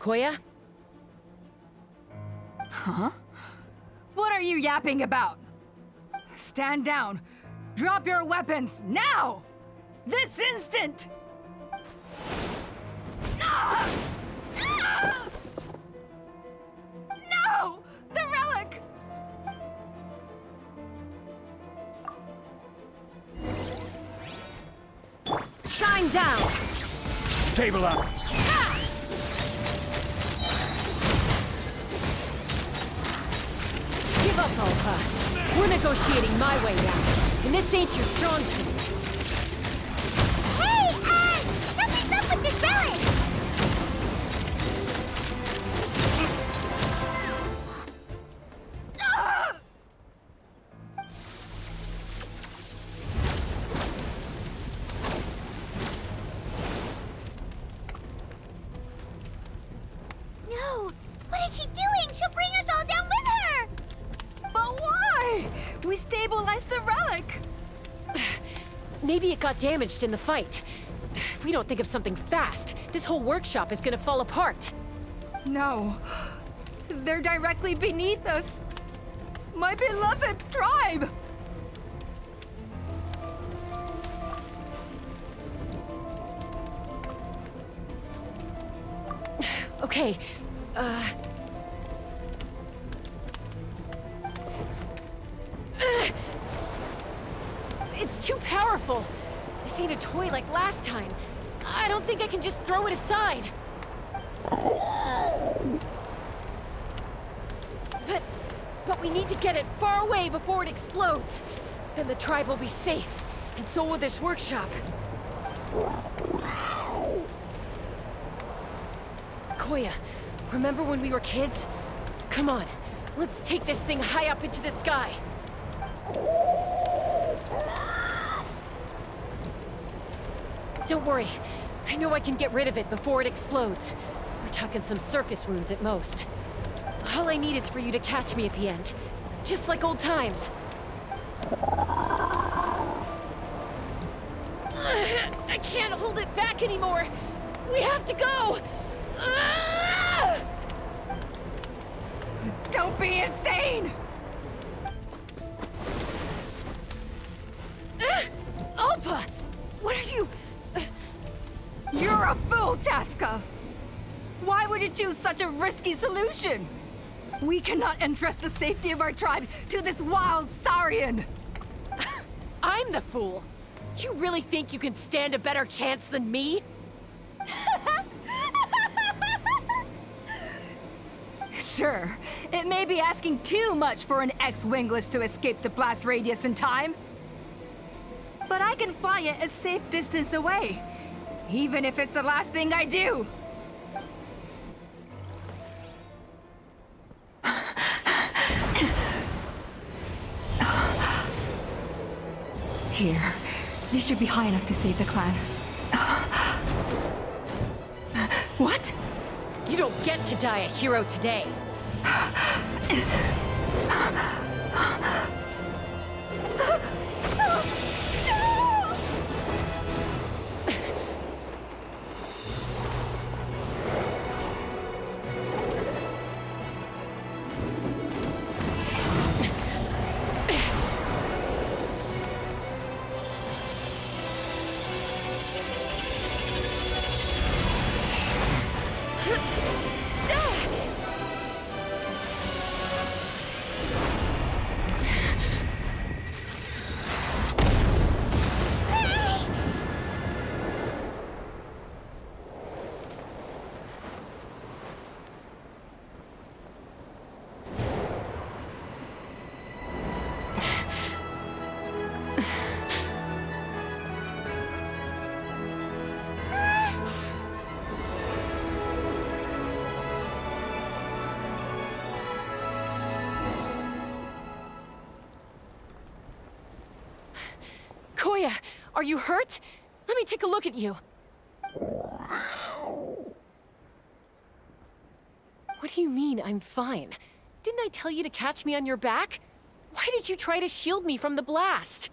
Koya? Huh? What are you yapping about? Stand down. Drop your weapons, now! This instant! No! The relic! Shine down! Stabilize! Give up, Alpa. We're negotiating my way now, and this ain't your strong suit. Hey, something's up with this relic! No! What is she doing? She'll bring us all down with her! But why? We stabilized the relic! Maybe it got damaged in the fight. If we don't think of something fast, this whole workshop is gonna fall apart. No. They're directly beneath us. My beloved tribe! Okay, It's too powerful. This ain't a toy like last time. I don't think I can just throw it aside. But we need to get it far away before it explodes. Then the tribe will be safe, and so will this workshop. Koya, remember when we were kids? Come on, let's take this thing high up into the sky. Don't worry. I know I can get rid of it before it explodes. We're talking some surface wounds at most. All I need is for you to catch me at the end. Just like old times. I can't hold it back anymore. We have to go. Don't be insane! Alpa! What are you... You're a fool, Chasca! Why would you choose such a risky solution? We cannot entrust the safety of our tribe to this wild Saurian! I'm the fool! You really think you can stand a better chance than me? Sure, it may be asking too much for an ex-wingless to escape the blast radius in time. But I can fly it a safe distance away, even if it's the last thing I do. Here, this should be high enough to save the clan. What? You don't get to die a hero today. Koya, are you hurt? Let me take a look at you. What do you mean, I'm fine? Didn't I tell you to catch me on your back? Why did you try to shield me from the blast?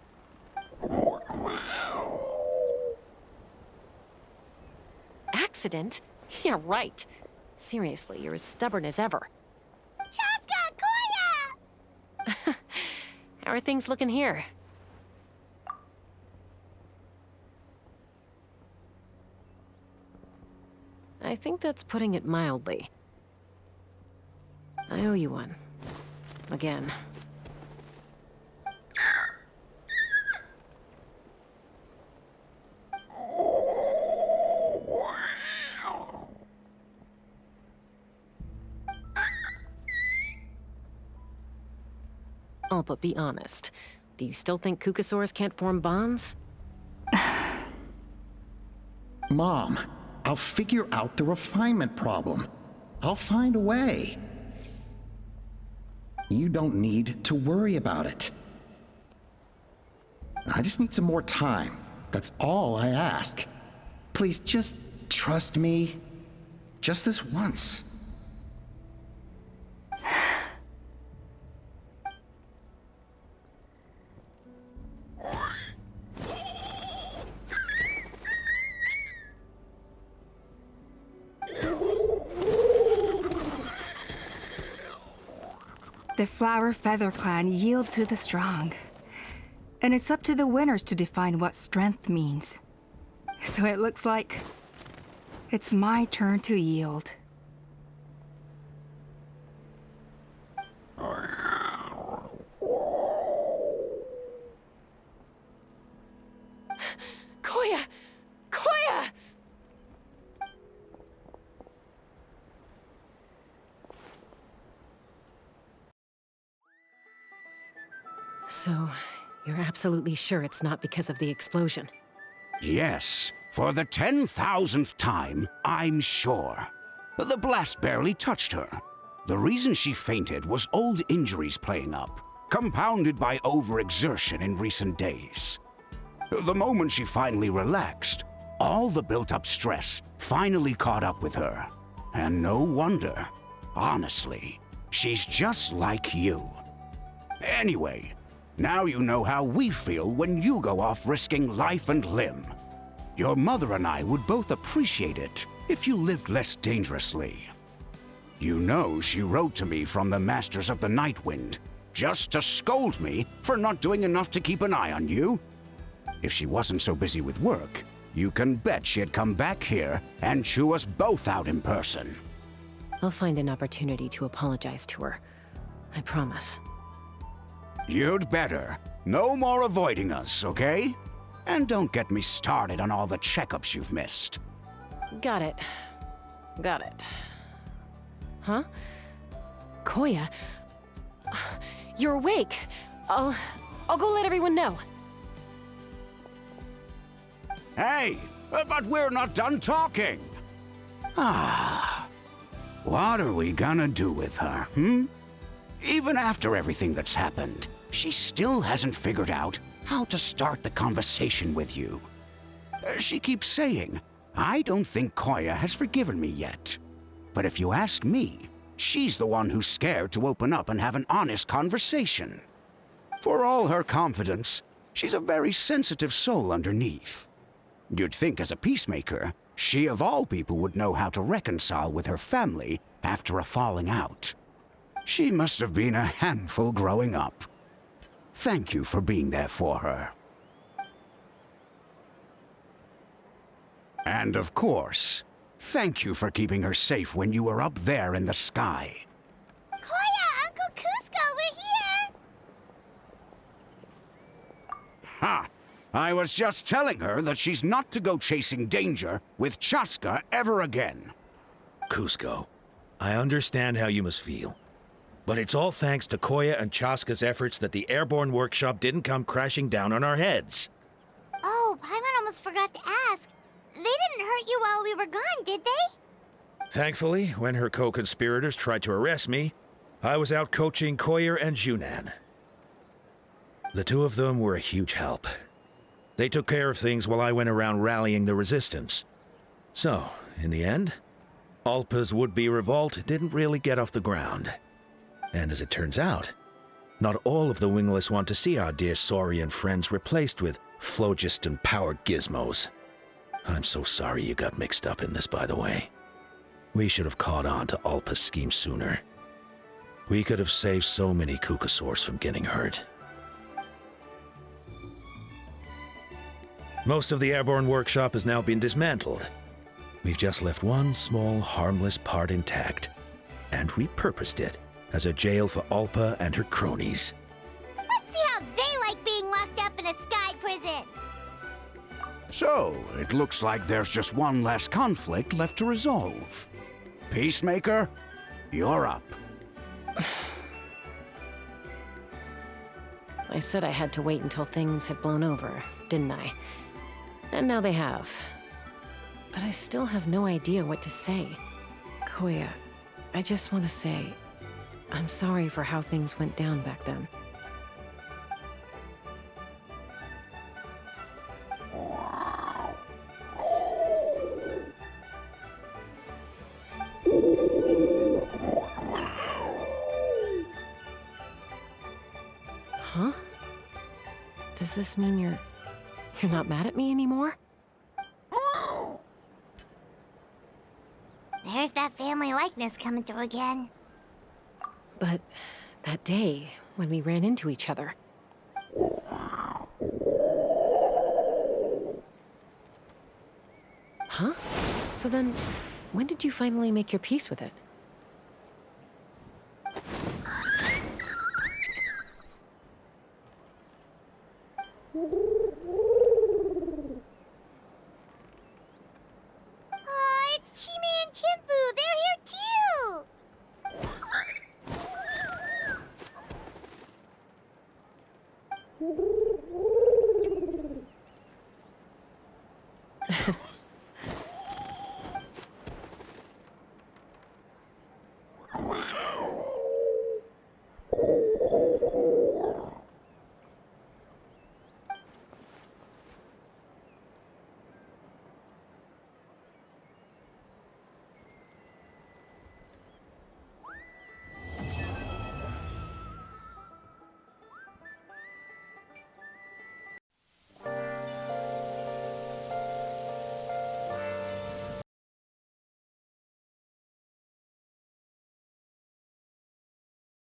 Accident? Yeah, right. Seriously, you're as stubborn as ever. Chasca, Koya! How are things looking here? I think that's putting it mildly. I owe you one. Again. Oh, but be honest. Do you still think Kukasaurs can't form bonds? Mom, I'll figure out the refinement problem. I'll find a way. You don't need to worry about it. I just need some more time. That's all I ask. Please just trust me. Just this once. The Flower Feather clan yield to the strong. And it's up to the winners to define what strength means. So it looks like it's my turn to yield. Koya! Koya! So, you're absolutely sure it's not because of the explosion? Yes, for the 10,000th time, I'm sure. The blast barely touched her. The reason she fainted was old injuries playing up, compounded by overexertion in recent days. The moment she finally relaxed, all the built-up stress finally caught up with her. And no wonder. Honestly, she's just like you. Anyway, now you know how we feel when you go off risking life and limb. Your mother and I would both appreciate it if you lived less dangerously. You know she wrote to me from the Masters of the Nightwind, just to scold me for not doing enough to keep an eye on you. If she wasn't so busy with work, you can bet she'd come back here and chew us both out in person. I'll find an opportunity to apologize to her. I promise. You'd better. No more avoiding us, okay? And don't get me started on all the checkups you've missed. Got it. Got it. Huh? Koya? You're awake. I'll go let everyone know. Hey, but we're not done talking. What are we gonna do with her, Even after everything that's happened, she still hasn't figured out how to start the conversation with you. She keeps saying, I don't think Koya has forgiven me yet. But if you ask me, she's the one who's scared to open up and have an honest conversation. For all her confidence, she's a very sensitive soul underneath. You'd think as a peacemaker, she of all people would know how to reconcile with her family after a falling out. She must have been a handful growing up. Thank you for being there for her. And of course, thank you for keeping her safe when you were up there in the sky. Koya, Uncle Cusco, we're here! Ha! I was just telling her that she's not to go chasing danger with Chasca ever again. Cusco, I understand how you must feel. But it's all thanks to Koya and Chasca's efforts that the airborne workshop didn't come crashing down on our heads. Oh, Paimon almost forgot to ask. They didn't hurt you while we were gone, did they? Thankfully, when her co-conspirators tried to arrest me, I was out coaching Koya and Junan. The two of them were a huge help. They took care of things while I went around rallying the resistance. So, in the end, Alpa's would-be revolt didn't really get off the ground. And as it turns out, not all of the wingless want to see our dear Saurian friends replaced with phlogiston-powered gizmos. I'm so sorry you got mixed up in this, by the way. We should have caught on to Alpa's scheme sooner. We could have saved so many Kukasaurs from getting hurt. Most of the airborne workshop has now been dismantled. We've just left one small, harmless part intact, and repurposed it as a jail for Alpa and her cronies. Let's see how they like being locked up in a sky prison. So, it looks like there's just one last conflict left to resolve. Peacemaker, you're up. I said I had to wait until things had blown over, didn't I? And now they have. But I still have no idea what to say. Koya, I just want to say, I'm sorry for how things went down back then. Huh? Does this mean you're not mad at me anymore? There's that family likeness coming through again. But That day, when we ran into each other. Huh? So then, when did you finally make your peace with it? Aw, it's Chime and Chimpu! They're here too!